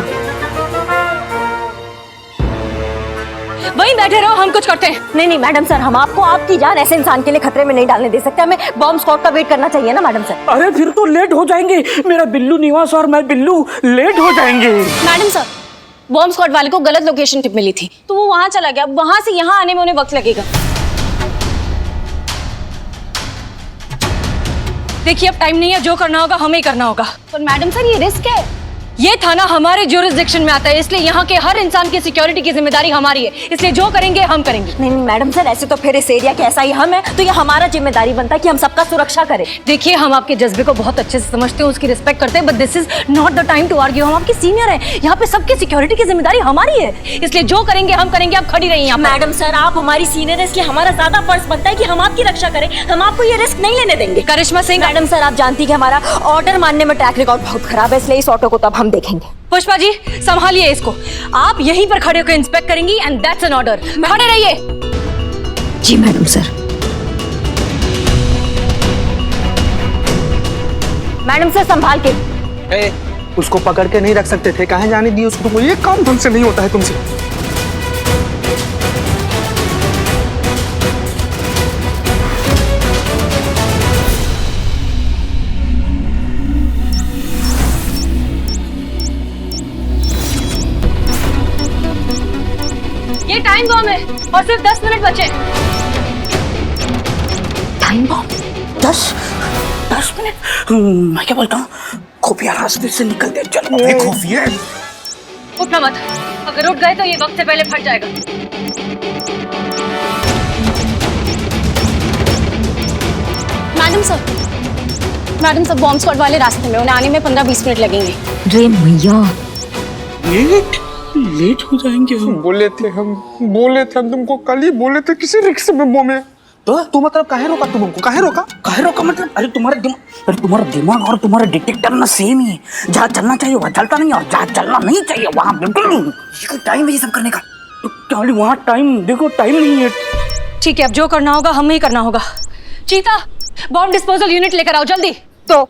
वहीं बैठे रहो, हम कुछ करते हैं। नहीं नहीं मैडम सर, हम आपको आपकी जान ऐसे इंसान के लिए खतरे में नहीं डालने दे सकते। हमें बॉम्ब स्क्वाड का वेट करना चाहिए ना मैडम सर। अरे फिर तो लेट हो जाएंगे। मेरा बिल्लू निवास और मैं बिल्लू लेट हो जाएंगे। मैडम सर, बॉम्ब स्क्वाड वाले को गलत लोकेशन टिप मिली थी, तो वो वहां चला गया। वहां से यहाँ आने में उन्हें वक्त लगेगा। देखिए अब टाइम नहीं है, जो करना होगा हमें ही करना होगा। पर मैडम सर, ये रिस्क है। ये थाना हमारे ज्यूरिसडिक्शन में आता है, इसलिए यहाँ के हर इंसान की सिक्योरिटी की जिम्मेदारी हमारी है। इसलिए जो करेंगे हम करेंगे। नहीं नहीं मैडम सर, ऐसे तो फिर इस एरिया के ऐसा ही हम है, तो ये हमारा जिम्मेदारी बनता है कि हम सबका सुरक्षा करें। देखिए हम आपके जज्बे को बहुत अच्छे से समझते हैं, उसकी रिस्पेक्ट करते हैं, but this is not the time to argue. हम आपके सीनियर हैं, यहाँ पे सबकी सिक्योरिटी की जिम्मेदारी हमारी है, इसलिए जो करेंगे हम करेंगे। आप खड़ी रहिए यहाँ। मैडम सर, आप हमारी सीनियर है, इसलिए हमारा ज्यादा फर्ज बनता है कि हम आपकी रक्षा करें। हम आपको ये रिस्क नहीं लेने देंगे। करिश्मा सिंह। मैडम सर, आप जानती है कि हमारा ऑर्डर मानने में ट्रैक रिकॉर्ड बहुत खराब है, इसलिए इस ऑटो को तो अब हम देखेंगे। पुष्पा जी संभालिए इसको, आप यहीं पर खड़े होकर इंस्पेक्ट करेंगी, एंड दैट्स एन ऑर्डर। खड़े रहिए। जी मैडम सर। मैडम सर संभाल के। उसको पकड़ के नहीं रख सकते थे, कहाँ जाने दिए उसको? ये काम ढंग से नहीं होता है तुमसे। और सिर्फ 10 मिनट बचे। Time bomb 10 minute. मैं क्या बोलता हूँ, खुफिया रास्ते से निकलते चलो। खुफिया उठना मत, अगर उठ गए तो ये वक्त से पहले फट जाएगा। मैडम सर बॉम्ब स्क्वाड वाले रास्ते में, उन्हें आने में 15-20 मिनट लगेंगे। रे मैया, लेट हो जाएंगे हम। बोले थे हम तुमको कल ही बोले थे किसी रिक्शे में बम है। तो तू मतलब काहे रोका तुम हमको? काहे रोका मतलब? अरे तुम्हारा दिमाग और तुम्हारा डिटेक्टर ना सेम ही है। जहाँ चलना चाहिए वहाँ चलता नहीं, और जहाँ चलना नहीं चाहिए वहाँ बिल्कुल नहीं। टाइम है ये सब करने का। तो वहाँ टाइम देखो, टाइम नहीं है। ठीक है, अब जो करना होगा हम ही करना होगा। चीता, बॉम्ब डिस्पोजल यूनिट लेकर आओ जल्दी। तो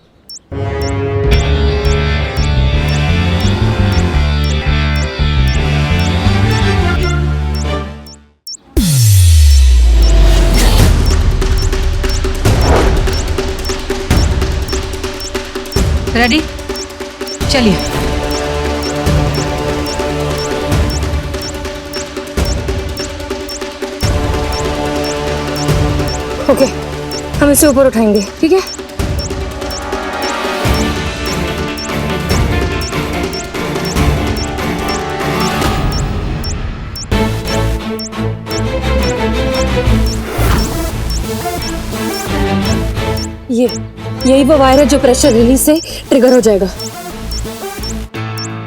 रेडी, चलिए। ओके, हम इसे ऊपर उठाएंगे, ठीक है? यही वो वायर है जो प्रेशर रिलीज से ट्रिगर हो जाएगा।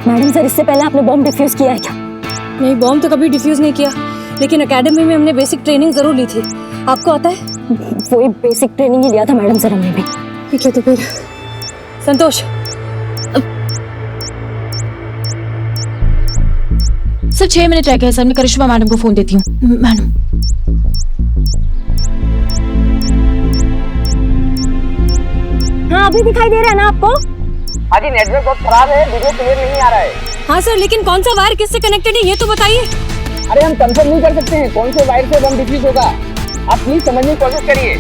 मैडम सर, इससे पहले आपने बॉम्ब डिफ्यूज किया है क्या? नहीं, बॉम्ब तो कभी डिफ्यूज नहीं किया, लेकिन एकेडमी में हमने बेसिक ट्रेनिंग जरूर ली थी। आपको आता है? वही बेसिक ट्रेनिंग ही लिया था मैडम सर हमने भी। ठीक है, तो फिर संतोष। सर 6 मिनट रह गए सर, मैं करिश्मा मैडम को फोन देती हूँ। मैडम, हाँ अभी दिखाई दे रहा है ना आपको? हाँ जी, नेटवर्क बहुत खराब है, वीडियो क्लियर नहीं आ रहा है। हाँ सर, लेकिन कौन सा वायर किससे कनेक्टेड है ये तो बताइए। अरे हम कंफर्म नहीं कर सकते हैं कौन से वायर से बम डिफ्यूज होगा। आप प्लीज समझने की कोशिश करिए।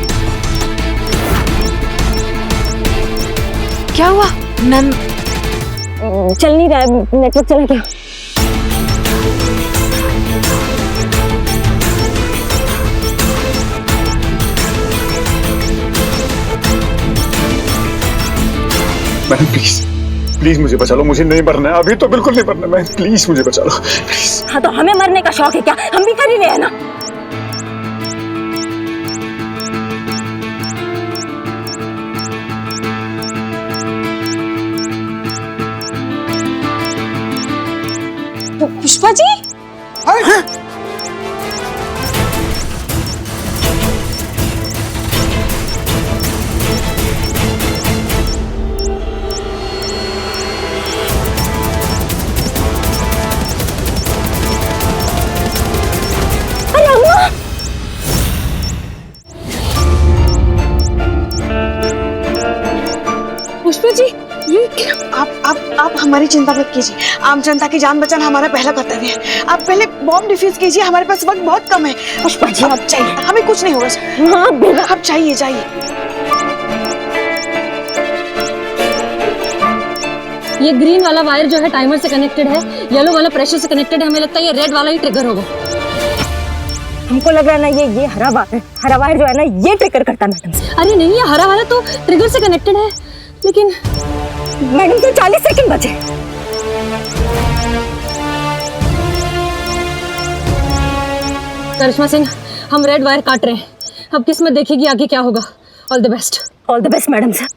क्या हुआ मैम? चल नहीं रहा है, नेटवर्क चला क्या? मैडम प्लीज मुझे बचा लो, मुझे नहीं मरना है अभी, तो बिल्कुल नहीं मरना। मैं प्लीज मुझे बचा लो प्लीज। हाँ तो हमें मरने का शौक है क्या? हम भी कर ही रहे हैं ना। पुष्पा जी? हाँ? पुष्पा जी, ये आप हमारी चिंता मत कीजिए। आम जनता की जान बचाना हमारा पहला कर्तव्य है। आप पहले बॉम्ब डिफ्यूज कीजिए, हमारे पास वक्त बहुत कम है। पुष्पा जी आप चाहिए, हमें कुछ नहीं होगा सर। हाँ आप चाहिए जाइए। ये ग्रीन वाला वायर जो है टाइमर से कनेक्टेड है, येलो वाला प्रेशर से कनेक्टेड है। हमें लगता है ये रेड वाला ही ट्रिगर होगा। हमको लग रहा है ना ये हरा वायर जो है ना ये ट्रिगर करता है मैडम से। अरे नहीं, ये हरा वाला तो ट्रिगर से कनेक्टेड है, लेकिन मैडम तो 40 सेकंड बचे। करिश्मा सिंह, हम रेड वायर काट रहे हैं। अब किस्मत देखेगी आगे क्या होगा। All the best madam sir.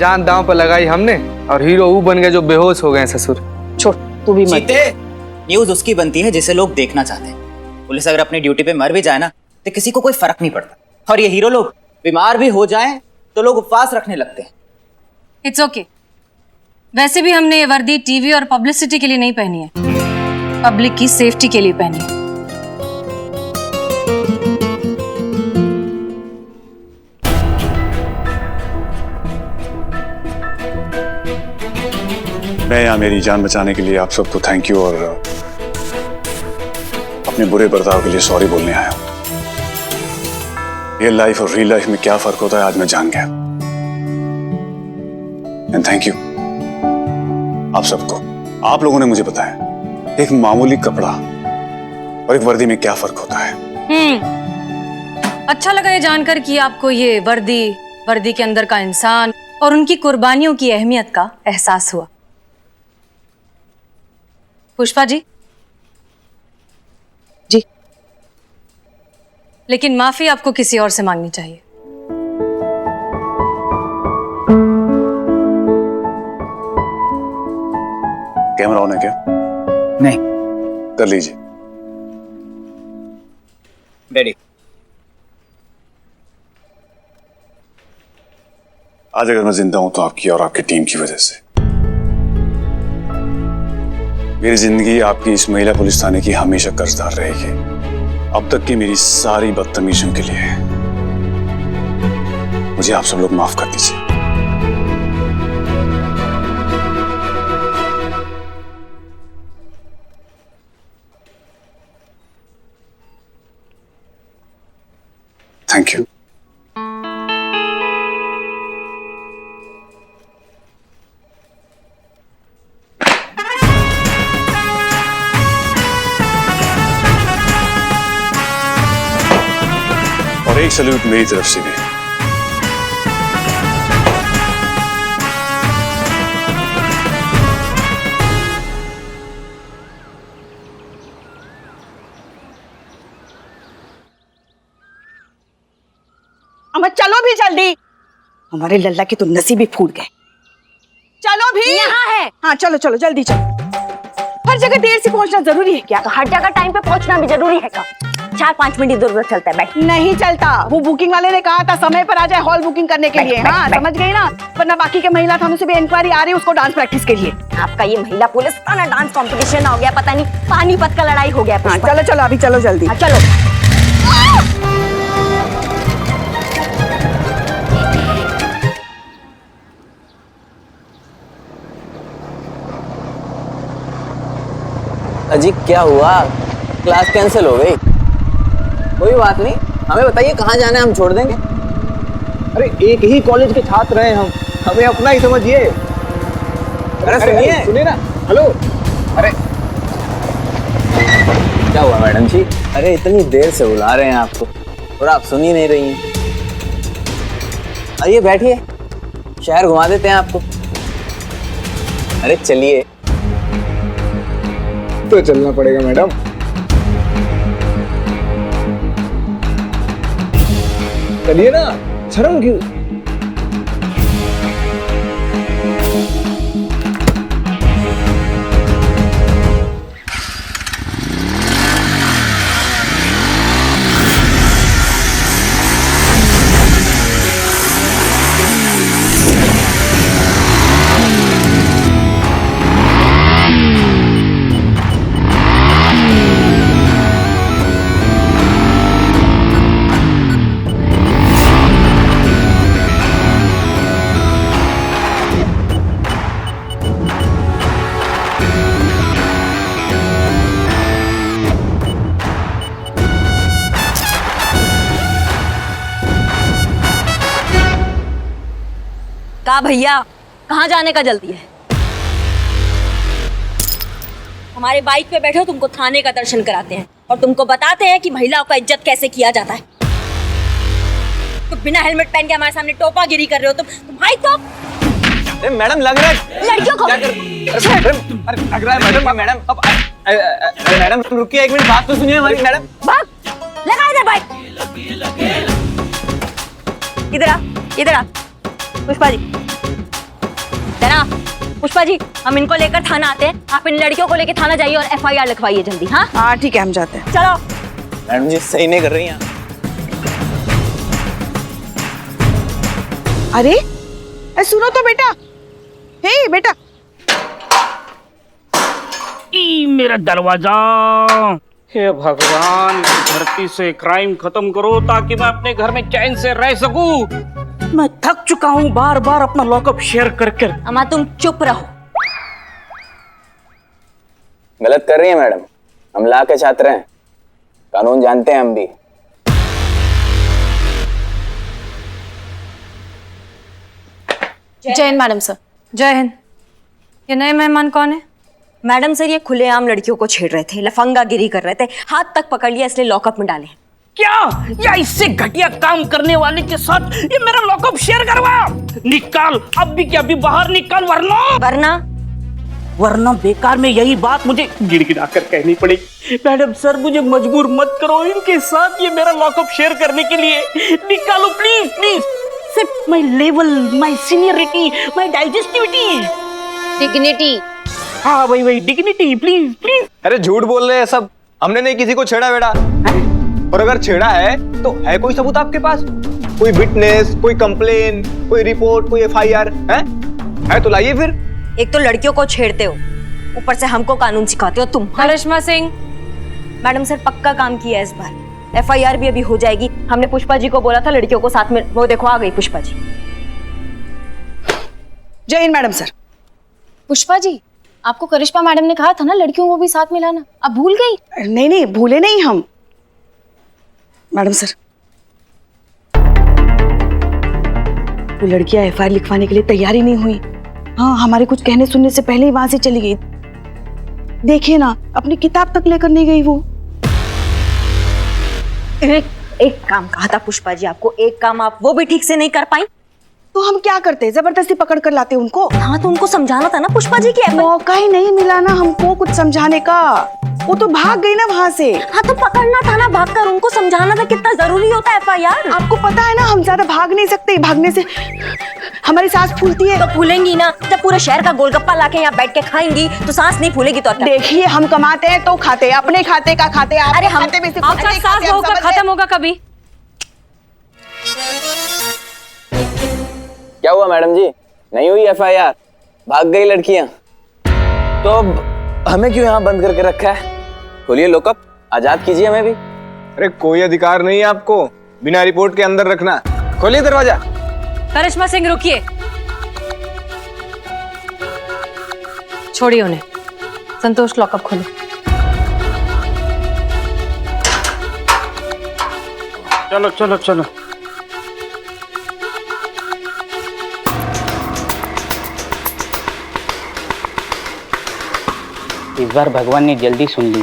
जान दांव पर लगाई हमने और हीरो वो बन गए जो बेहोश हो गए ससुर। छोड़ तू भी मत। न्यूज उसकी बनती है जिसे लोग देखना चाहते हैं। पुलिस अगर अपनी ड्यूटी पे मर भी जाए ना तो किसी को कोई फर्क नहीं पड़ता। और ये हीरो लोग बीमार भी हो जाएं तो लोग उपवास रखने लगते हैं। It's okay. वैसे भी हमने ये वर्दी टीवी और पब्लिसिटी के लिए नहीं पहनी है, पब्लिक की सेफ्टी के लिए पहनी है। मैं यहाँ मेरी जान बचाने के लिए आप सबको थैंक यू और अपने बुरे बर्ताव के लिए सॉरी बोलने आया हूं। रियल लाइफ और रियल लाइफ में क्या फर्क होता है आज मैं जान गया। एंड थैंक यू आप सबको। आप लोगों ने मुझे बताया एक मामूली कपड़ा और एक वर्दी में क्या फर्क होता है। अच्छा लगा ये जानकर कि आपको ये वर्दी के अंदर का इंसान और उनकी कुर्बानियों की अहमियत का एहसास हुआ। पुष्पा जी जी, लेकिन माफी आपको किसी और से मांगनी चाहिए। कैमरा ऑन है क्या? नहीं। कर लीजिए। रेडी। आज अगर मैं जिंदा हूं तो आपकी और आपकी टीम की वजह से। मेरी जिंदगी आपकी इस महिला पुलिस थाने की हमेशा कर्जदार रहेगी। अब तक की मेरी सारी बदतमीजियों के लिए मुझे आप सब लोग माफ कर दीजिए। Thank you. और एक सैल्यूट मेरी तरफ से भी। अम्मा चलो भी जल्दी, हमारे लल्ला के तो नसीब ही फूट गए। चलो भी। यहाँ है। हाँ चलो चलो जल्दी चलो। हर जगह देर से पहुंचना जरूरी है क्या? हर जगह टाइम पे पहुंचना भी जरूरी है क्या? 4-5 मिनट इधर उधर चलता है। बैठ। नहीं चलता, वो बुकिंग वाले ने कहा था समय पर आ जाए हॉल बुकिंग करने के लिए। हाँ समझ गई ना, वरना बाकी के महिला थानों से भी इंक्वायरी आ रही है उसको डांस प्रैक्टिस के लिए। आपका ये महिला पुलिस का ना डांस कंपटीशन हो गया, पता नहीं पानीपत का लड़ाई हो गया। हाँ चलो चलो अभी चलो जल्दी। हाँ, चलो। अजी क्या हुआ? क्लास कैंसिल हो गई? कोई बात नहीं, हमें बताइए कहाँ जाना है, हम छोड़ देंगे। अरे एक ही कॉलेज के छात्र हैं हम, हमें अपना ही समझिए। अरे सुनिए ना। हेलो। अरे क्या हुआ मैडम जी? अरे इतनी देर से बुला रहे हैं आपको और आप सुन ही नहीं रही हैं। आइए बैठिए, शहर घुमा देते हैं आपको। अरे चलिए। तो चलना पड़ेगा मैडम। चलिए ना, शर्म क्यों? का भैया कहाँ जाने का जल्दी है? हमारे बाइक पे बैठे हो, तुमको थाने का दर्शन कराते हैं और तुमको बताते हैं कि महिलाओं का इज्जत कैसे किया जाता है। तो बिना हेलमेट पहन के हमारे सामने टोपागिरी कर रहे हो तुम भाई। तो मैडम लग रहा है लड़कियों को अरे लग रहा है मैडम। मैडम अब मैडम रुकिए एक मिनट, बात तो सुनिए हमारी। मैडम भाग, लगा इधर बाइक। इधर आ पुष्पा जी। तेरा पुष्पा जी, हम इनको लेकर थाना आते हैं, आप इन लड़कियों को लेकर थाना जाइए और FIR लिखवाइए जल्दी। हाँ हाँ ठीक है, हम जाते हैं। चलो। मैडम जी सही नहीं कर रही हैं। अरे सुनो तो बेटा, हे बेटा। ई मेरा दरवाजा। हे भगवान, धरती से क्राइम खत्म करो ताकि मैं अपने घर में चैन से रह सकूं। मैं थक चुका हूँ बार बार अपना लॉकअप शेयर करके। अम्मा तुम चुप रहो। गलत कर रही है मैडम, हम ला के छात्र हैं, कानून जानते हैं हम भी। जय हिंद मैडम सर। जय हिंद। ये नए मेहमान कौन है? मैडम सर, ये खुलेआम लड़कियों को छेड़ रहे थे, लफंगागिरी कर रहे थे, हाथ तक पकड़ लिया इसलिए लॉकअप में डाले। क्या या इससे घटिया काम करने वाले के साथ ये मेरा लॉकअप शेयर करवा? निकाल, अभी के अभी बाहर निकाल, वरना बेकार में यही बात मुझे गिड़गिड़ा कर कहनी पड़ेगी। मैडम सर, मुझे मजबूर मत करो इनके साथ ये मेरा लॉकअप शेयर करने के लिए। निकालो प्लीज प्लीज। सिर्फ my level, my seniority, my digestivity, dignity. हाँ वही डिग्निटी, प्लीज प्लीज। अरे झूठ बोल रहे हैं सब, हमने नहीं किसी को छेड़ा बेटा। और अगर छेड़ा है तो है कोई सबूत आपके पास? कोई विटनेस, कोई कंप्लेन, कोई रिपोर्ट, कोई FIR है तो लाइए फिर। एक तो लड़कियों को छेड़ते हो, ऊपर से हमको कानून सिखाते हो तुम। करिश्मा सिंह। मैडम सर, पक्का काम किया है इस बार, FIR भी अभी हो जाएगी। हमने पुष्पा जी को बोला था लड़कियों को साथ में, वो देखो आ गई पुष्पा जी। जय हिंद मैडम सर। पुष्पा जी, आपको करिश्मा मैडम ने कहा था ना लड़कियों को भी साथ में लाना, अब भूल गई? नहीं भूले नहीं हम मैडम सर। वो लड़कियां FIR लिखवाने के लिए तैयार ही नहीं हुई। हाँ, हमारे कुछ कहने सुनने से पहले ही वहां से चली गई। देखिए ना, अपनी किताब तक लेकर नहीं गई वो। एक काम कहा था पुष्पा जी आपको, एक काम आप वो भी ठीक से नहीं कर पाई तो हम क्या करते? जबरदस्ती पकड़ कर लाते उनको। हाँ तो उनको समझाना था ना पुष्पा जी की। मौका ही नहीं मिला ना हमको कुछ समझाने का, वो तो भाग गई ना वहाँ से। हाँ तो पकड़ना था ना, भागकर उनको समझाना था कितना जरूरी होता है FIR। आपको पता है ना हम ज्यादा भाग नहीं सकते, भागने से हमारी सांस फूलती है। तो फूलेंगी ना, जब पूरे शहर का गोलगप्पा लाके यहाँ बैठ के खाएंगी तो सांस नहीं फूलेगी। तो देखिए, हम कमाते हैं तो खाते, अपने खाते का खाते। अरे हम खाते में से आपका सांस होकर खत्म होगा कभी? क्या हुआ मैडम जी, नहीं हुई FIR? भाग गई लड़कियां तो हमें क्यों यहाँ बंद करके रखा है? खोलिए लॉकअप, आजाद कीजिए हमें भी। अरे कोई अधिकार नहीं है आपको बिना रिपोर्ट के अंदर रखना। खोलिए दरवाजा। करिश्मा सिंह रुकिए, छोड़िए उन्हें। संतोष, लॉकअप खोलो। चलो चलो चलो। इस बार भगवान ने जल्दी सुन ली।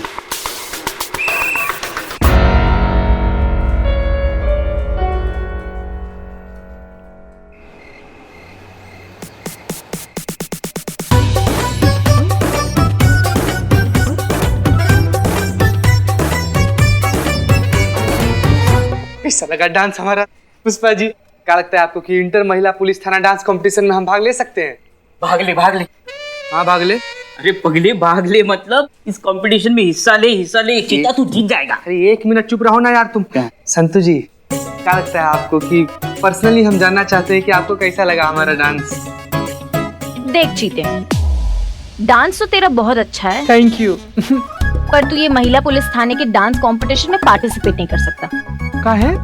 कैसा लगा डांस हमारा पुष्पा जी? क्या लगता है आपको कि इंटर महिला पुलिस थाना डांस कंपटीशन में हम भाग ले सकते हैं? भाग ले। हाँ भाग ले। अरे पगले, भाग ले मतलब इस कंपटीशन में हिस्सा ले, चीता तू जीत जाएगा। अरे एक मिनट चुप रहो ना यार तुम। संतु जी, क्या लगता है आपको कि पर्सनली हम जानना चाहते हैं कि आपको कैसा लगा हमारा डांस? देख चीते, डांस तो तेरा बहुत अच्छा है, थैंक यू। पर तू ये महिला पुलिस थाने के डांस कंपटीशन में पार्टिसिपेट नहीं कर सकता। क्या है?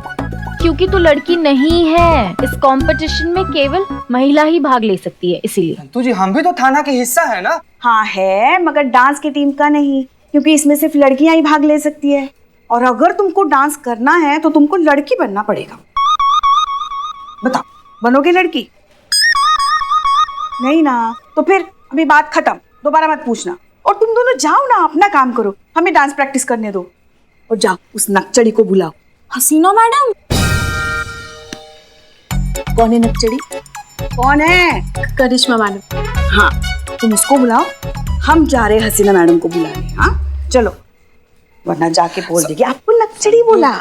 क्योंकि तू लड़की नहीं है। इस कंपटीशन में केवल महिला ही भाग ले सकती है, इसीलिए। संतु जी, हम भी तो थाना के हिस्सा है ना। हाँ है, मगर डांस की टीम का नहीं, क्योंकि इसमें सिर्फ लड़कियां ही भाग ले सकती है। और अगर तुमको डांस करना है तो तुमको लड़की बनना पड़ेगा। बताओ, बनोगे लड़की? नहीं ना, तो फिर अभी बात खत्म, दोबारा मत पूछना। और तुम दोनों जाओ ना, अपना काम करो, हमें डांस प्रैक्टिस करने दो। और जाओ, उस नक्चड़ी को बुलाओ। हसीना मैडम? कौन है नक्चड़ी? कौन है? करिश्मा मैडम। हाँ, तुम उसको बुलाओ, हम जा रहे हैं हसीना मैडम को बुलाने। हाँ चलो, वरना जाके बोल देगी आपको नक्चड़ी बोला।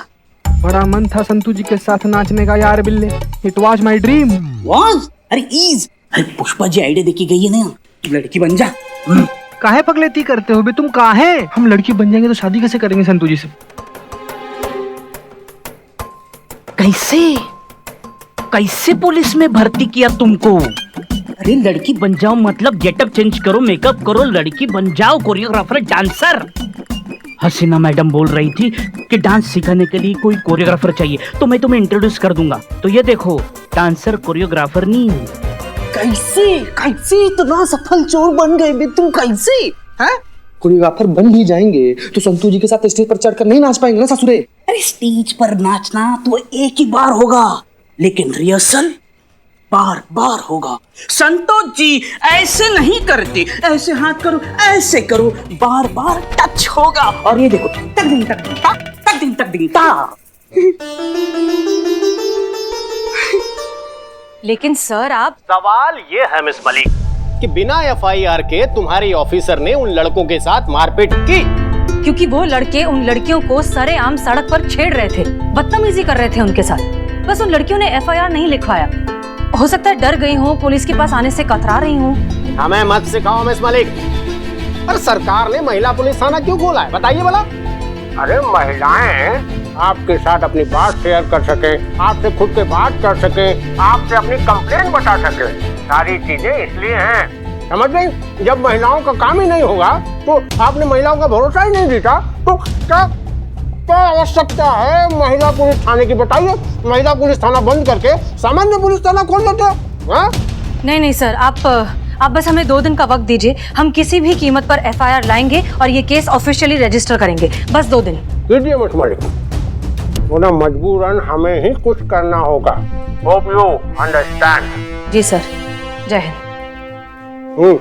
बड़ा मन था संतु जी के साथ नाचने का यार बिल्ले। It was my dream. Was? अरे इज अरे पुष्पा जी आइडिया देखी गई है ना, तू लड़की बन जा। काहे पगलेती करते हो बे तुम? काहे हम लड़की बन जाएंगे तो शादी कैसे करेंगे संतू जी से? कैसे कैसे पुलिस में भर्ती किया तुमको? अरे लड़की बन जाओ मतलब गेटअप चेंज करो, मेकअप करो, लड़की बन जाओ, कोरियोग्राफर, डांसर। हसीना मैडम बोल रही थी कि डांस सिखाने के लिए कोई कोरियोग्राफर चाहिए, तो मैं तुम्हें इंट्रोड्यूस कर दूंगा। तो ये देखो, डांसर कोरियोग्राफर नहीं। कैसे कैसे इतना सफल चोर बन गए बे तुम? कैसे हैं? कोरियोग्राफर बन भी जाएंगे तो संतू जी के साथ स्टेज पर चढ़कर नहीं नाच पाएंगे ना ससुरे। अरे स्टेज पर नाचना तो एक ही बार होगा, लेकिन रिहर्सल बार बार होगा। संतोष जी ऐसे नहीं करते, ऐसे हाथ करो, ऐसे करो, बार बार टच होगा। और ये देखो, तक दिन तक दिन ता, तक दिन तक दिन ता। लेकिन सर आप... सवाल ये है मिस मलिक कि बिना एफआईआर के तुम्हारे ऑफिसर ने उन लड़कों के साथ मारपीट की, क्योंकि वो लड़के उन लड़कियों को सरेआम सड़क पर छेड़ रहे थे, बदतमीजी कर रहे थे उनके साथ। बस उन लड़कियों ने एफआईआर नहीं लिखवाया। हो सकता है डर गई हो, पुलिस के पास आने से कतरा रही हूँ। हमें मत सिखाओ मिस मलिक। अरे सरकार ने महिला पुलिस थाना क्यों खोला है, बताइए भला? अरे महिलाएं आपके साथ अपनी बात शेयर कर सके, आपसे खुद के बात कर सके, आपसे अपनी कंप्लेंट बता सके, सारी चीजें इसलिए हैं, समझ गई? जब महिलाओं का काम ही नहीं होगा तो आपने महिलाओं का भरोसा ही नहीं दिया, तो क्या क्या आवश्यकता है महिला पुलिस थाने की, बताइए? महिला पुलिस थाना बंद करके सामान्य पुलिस थाना खोल देते हैं। नहीं नहीं सर, आप बस हमें 2 दिन का वक्त दीजिए। हम किसी भी कीमत पर एफआईआर लाएंगे और ये केस ऑफिशियली रजिस्टर करेंगे। बस 2 दिन कीजिए मिस मलिक, उन्हें मजबूरन हमें ही कुछ करना होगा। Hope you understand. जी सर, जय हिंद।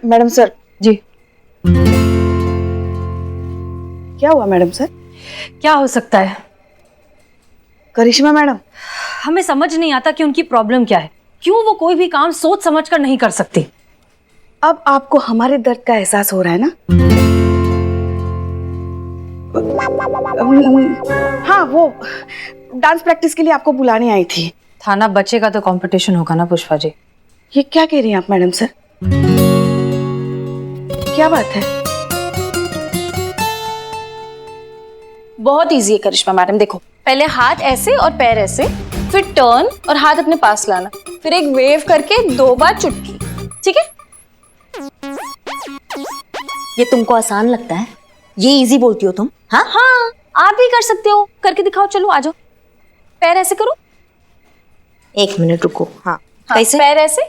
Madam sir. जी क्या हुआ मैडम सर? क्या हो सकता है? करिश्मा मैडम, हमें समझ नहीं आता कि उनकी प्रॉब्लम क्या है, क्यों वो कोई भी काम सोच समझ कर नहीं कर सकती। अब आपको हमारे दर्द का एहसास हो रहा है ना? हाँ, वो डांस प्रैक्टिस के लिए आपको बुलाने आई थी। थाना बचेगा तो कंपटीशन होगा ना पुष्पा जी। ये क्या कह रही हैं आप मैडम सर? क्या बात है? बहुत इजी है करिश्मा मैडम, देखो पहले हाथ ऐसे और पैर ऐसे, फिर टर्न और हाथ अपने पास लाना, फिर एक वेव करके 2 बार चुटकी, ठीक है? ये तुमको आसान लगता है? ये इजी बोलती हो तुम? हाँ हाँ, आप भी कर सकते हो, करके दिखाओ। चलो आ जाओ, पैर ऐसे करो। 1 मिनट रुको। हाँ, हाँ, कैसे? पैर ऐसे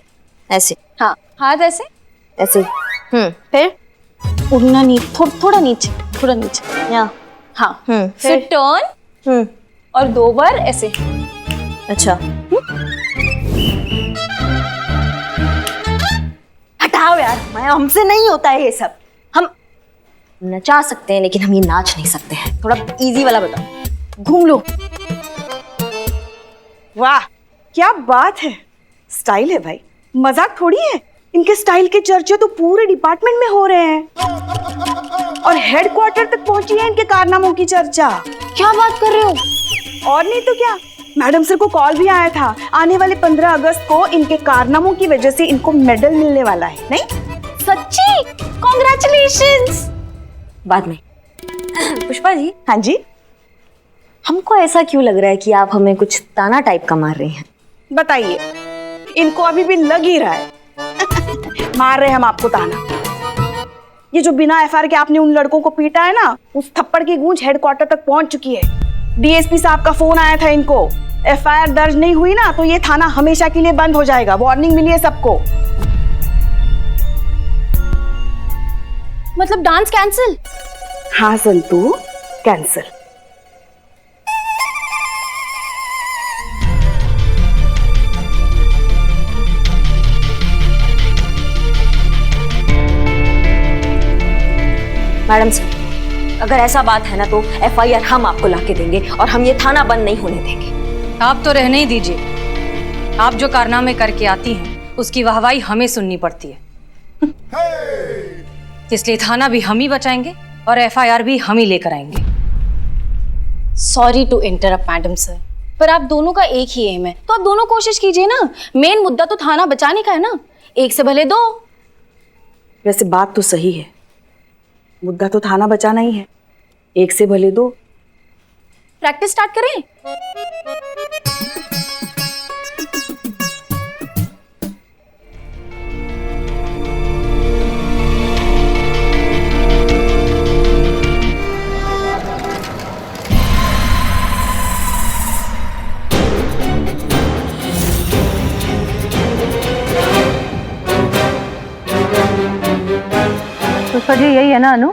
ऐसे। हाँ, हाथ ऐसे ऐसे। फिर उड़ना नीचे, थोड़ा नीचे, थोड़ा नीचे। यहाँ। हाँ, फिर टर्न और 2 बार ऐसे। अच्छा। हटाओ यार, हमसे नहीं होता है ये सब। हम नचा सकते हैं लेकिन हम ये नाच नहीं सकते हैं। थोड़ा इजी वाला बताओ। घूम लो। वाह, क्या बात है, स्टाइल है भाई, मजाक थोड़ी है। इनके स्टाइल के चर्चे तो पूरे डिपार्टमेंट में हो रहे हैं और हेडक्वार्टर तक पहुंची है इनके कारनामों की चर्चा। क्या बात कर रहे हो? और नहीं तो क्या, मैडम सर को कॉल भी आया था, आने वाले 15 अगस्त को इनके कारनामों की वजह से इनको मेडल मिलने वाला है। नहीं सच्ची? कॉन्ग्रेचुलेशंस। बाद में। पुष्पा जी। हाँ जी। हमको ऐसा क्यों लग रहा है कि आप हमें कुछ ताना टाइप का मार रही हैं? बताइए, इनको अभी भी लग ही रहा है मार रहे हम आपको ताना। ये जो बिना एफआईआर के आपने उन लड़कों को पीटा है ना, उस थप्पड़ की गूंज हेडक्वार्टर तक पहुंच चुकी है। डीएसपी साहब का फोन आया था इनको। एफआईआर दर्ज नहीं हुई ना तो ये थाना हमेशा के लिए बंद हो जाएगा। वार्निंग मिली है सबको। मतलब डांस कैंसिल? हाँ संतू, कैंसिल। मैडम सर, अगर ऐसा बात है ना तो एफआईआर हम आपको लाके देंगे और हम ये थाना बंद नहीं होने देंगे। आप तो रहने ही दीजिए। आप जो कारनामे करके आती हैं उसकी वाहवाही हमें सुननी पड़ती है। इसलिए थाना भी हम ही बचाएंगे और एफआईआर भी हम ही लेकर आएंगे। Sorry to interrupt madam sir, पर आप दोनों का एक ही एम है, तो आप दोनों कोशिश कीजिए ना। मेन मुद्दा तो थाना बचाने का है ना, एक से भले दो। वैसे बात तो सही है, मुद्दा तो थाना बचाना ही है, एक से भले दो। प्रैक्टिस स्टार्ट करें। पुष्पा जी यही है ना अनु?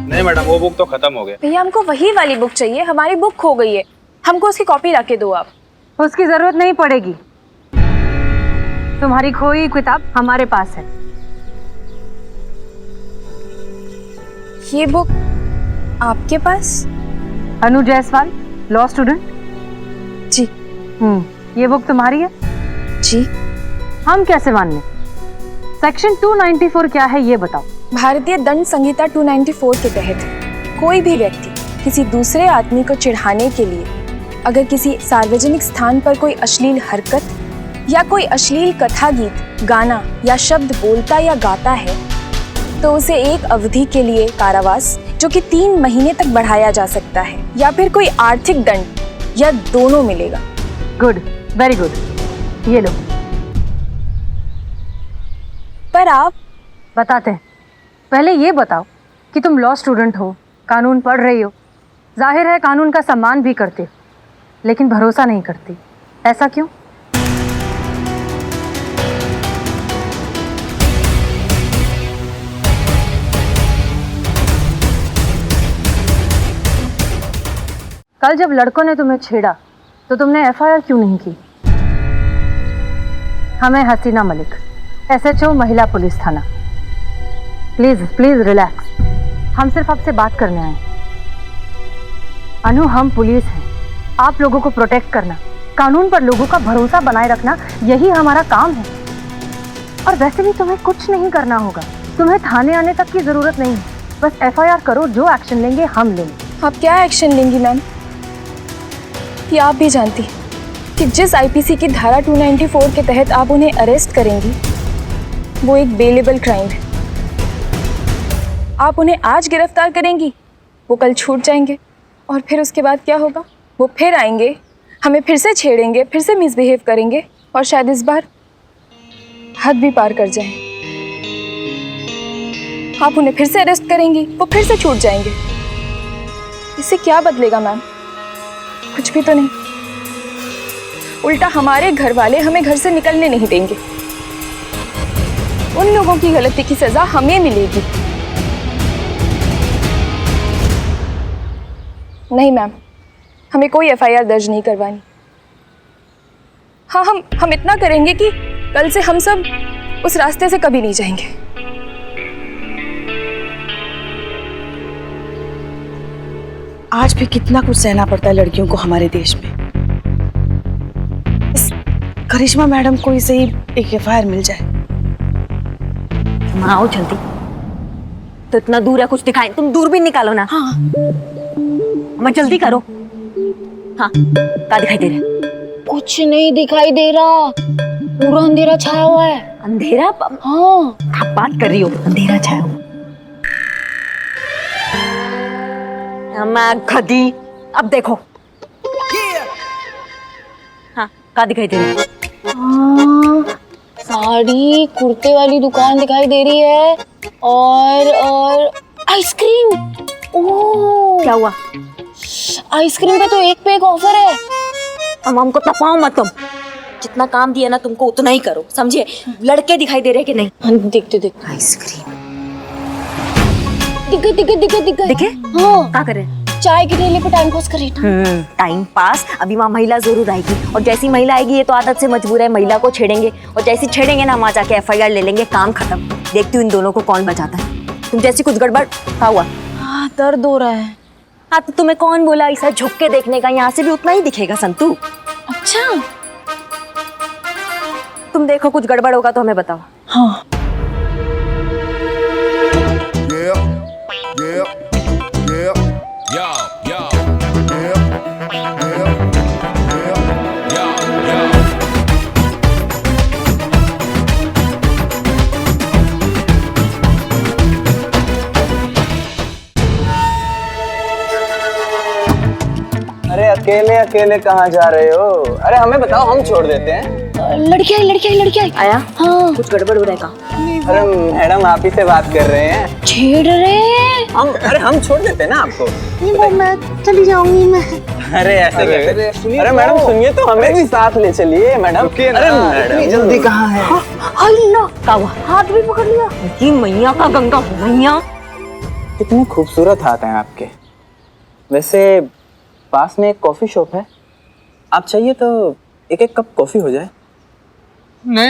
नहीं मैडम, वो बुक तो खत्म हो गया। भैया हमको वही वाली बुक चाहिए, हमारी बुक खो गई है, हमको उसकी कॉपी ला के दो आप। उसकी जरूरत नहीं पड़ेगी, तुम्हारी खोई किताब हमारे पास है। ये बुक आपके पास? अनु जायसवाल, लॉ स्टूडेंट। जी। ये बुक तुम्हारी है? जी। हम कैसे मान लें? सेक्शन 294 क्या है ये बताओ। भारतीय दंड संहिता 294 के तहत कोई भी व्यक्ति किसी दूसरे आदमी को चिढ़ाने के लिए अगर किसी सार्वजनिक स्थान पर कोई अश्लील हरकत या कोई अश्लील कथा गीत, गाना या शब्द बोलता या गाता है तो उसे एक अवधि के लिए कारावास जो कि 3 महीने तक बढ़ाया जा सकता है या फिर कोई आर्थिक दंड या दोनों मिलेगा। Good, very good. ये लो। पर आप बताते हैं। पहले ये बताओ कि तुम लॉ स्टूडेंट हो, कानून पढ़ रही हो, जाहिर है कानून का सम्मान भी करते हो, लेकिन भरोसा नहीं करती। ऐसा क्यों? कल जब लड़कों ने तुम्हें छेड़ा तो तुमने एफआईआर क्यों नहीं की? हमें हसीना मलिक, एसएचओ महिला पुलिस थाना। प्लीज प्लीज रिलैक्स, हम सिर्फ आपसे बात करने आए। अनु, हम पुलिस हैं, आप लोगों को प्रोटेक्ट करना, कानून पर लोगों का भरोसा बनाए रखना, यही हमारा काम है। और वैसे भी तुम्हें कुछ नहीं करना होगा, तुम्हें थाने आने तक की जरूरत नहीं है, बस एफआईआर करो, जो एक्शन लेंगे हम लेंगे। आप क्या एक्शन लेंगी मैम? ये आप भी जानती कि जिस आईपीसी की धारा 294 के तहत आप उन्हें अरेस्ट करेंगी वो एक बेलेबल क्राइम है। आप उन्हें आज गिरफ्तार करेंगी, वो कल छूट जाएंगे और फिर उसके बाद क्या होगा? वो फिर आएंगे, हमें फिर से छेड़ेंगे, फिर से मिसबिहेव करेंगे और शायद इस बार हद भी पार कर जाएं। आप उन्हें फिर से अरेस्ट करेंगी, वो फिर से छूट जाएंगे। इससे क्या बदलेगा मैम? कुछ भी तो नहीं। उल्टा हमारे घर वाले हमें घर से निकलने नहीं देंगे। उन लोगों की गलती की सजा हमें मिलेगी। नहीं मैम, हमें कोई एफआईआर दर्ज नहीं करवानी। हाँ, हम इतना करेंगे कि कल से हम सब उस रास्ते से कभी नहीं जाएंगे। आज भी कितना कुछ सहना पड़ता है लड़कियों को हमारे देश में। इस करिश्मा मैडम को इसे ही एक एफआईआर मिल जाए। आओ जल्दी। तो इतना दूर है, कुछ दिखाई, तुम दूरबीन निकालो ना। हाँ मैं जल्दी करो। हाँ, क्या दिखाई दे रहा है? कुछ नहीं दिखाई दे रहा, पूरा अंधेरा छाया हुआ है। अंधेरा? हाँ। आप बात कर रही हो, अंधेरा छाया हुआ। मैं गधी। अब देखो। हाँ, क्या दिखाई दे रहा है? साड़ी कुर्ते वाली दुकान दिखाई दे रही है और आइसक्रीम। ओह, क्या हुआ? आइसक्रीम पे तो एक पे एक ऑफर है। हमको तपाओ मत तुम। जितना काम दिया ना तुमको उतना ही करो, समझे? लड़के दिखाई दे रहे कि नहीं? दिखते आइसक्रीम दिखे। हाँ, क्या करे? चाय के ठेले पे टाइम पास कर रही है। Time pass? अभी वहाँ महिला जरूर आएगी, और जैसी महिला आएगी ये तो आदत से मजबूर है, महिला को छेड़ेंगे, और जैसी छेड़ेंगे ना वहाँ जाके एफआईआर ले लेंगे, काम खत्म। देखती हूँ इन दोनों को कौन बचाता है। तुम जैसी कुछ गड़बड़। क्या हुआ? हाँ, दर्द हो रहा है। हाँ, तो तुम्हें कौन बोला ऐसा झुक के देखने का? यहाँ से भी उतना ही दिखेगा संतू। अच्छा, तुम देखो कुछ गड़बड़ होगा तो हमें बताओ। हाँ। अरे अकेले अकेले कहाँ जा रहे हो? अरे हमें बताओ, हम छोड़ देते हैं। लड़की आई। आया? हाँ। कुछ गड़बड़ हो रहेगा। अरे मैडम आप ही से बात कर रहे हैं। छेड़ रहे हैं हम छोड़ देते हैं ना आपको। वो मैं चली जाऊंगी मैं। अरे ऐसे कैसे? अरे मैडम सुनिए तो, हमें भी साथ ले चलिए मैडम। अरे मैडम जल्दी कहाँ है? हाथ भी पकड़ लिया कि मैया का गंगा मैया। कितने खूबसूरत हाथ हैं आपके। वैसे पास में एक कॉफी शॉप है, आप चाहिए तो एक कप कॉफी हो जाए। नहीं।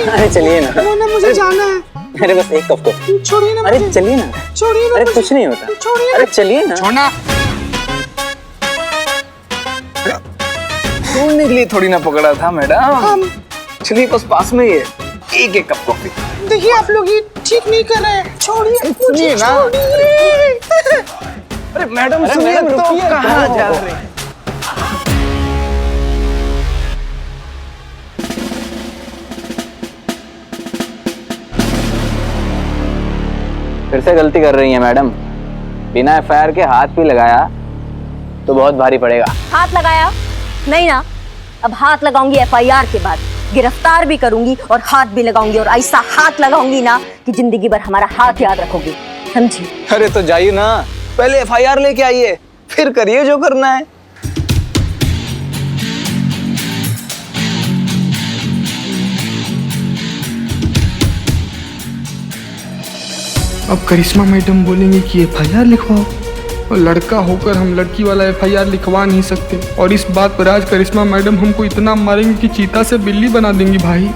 अरे चलिए ना। ना मुझे जाना है। अरे बस एक कप कॉफी। छोड़िए ना। अरे चलिए ना। छोड़िए ना। अरे कुछ नहीं होता। छोड़िए। अरे चलिए ना। छोड़ना। छोड़ने के लिए थोड़ी ना पकड़ा था मैडम। चलिए बस पास में ही है, एक कप कॉफी। देखिए आप लोग ये ठीक नहीं कर रहे हैं। छोड़िए। सुनिए ना। अरे मैडम सुनिए तो, कहाँ जा रहे हैं? फिर से गलती कर रही हैं मैडम। बिना एफआईआर के हाथ भी लगाया तो बहुत भारी पड़ेगा। हाथ लगाया? नहीं ना, अब हाथ लगाऊंगी एफआईआर के बाद, गिरफ्तार भी करूंगी और हाथ भी लगाऊंगी, और ऐसा हाथ लगाऊंगी ना कि जिंदगी भर हमारा हाथ याद रखोगी, समझी? अरे तो जाइए ना, पहले एफआईआर लेके आइए, फिर करिए जो करना है। अब करिश्मा मैडम बोलेंगे कि एफआईआर लिखवाओ, और लड़का होकर हम लड़की वाला एफआईआर लिखवा नहीं सकते, और इस बात पर आज करिश्मा मैडम हमको इतना मारेंगे कि चीता से बिल्ली बना देंगी भाई।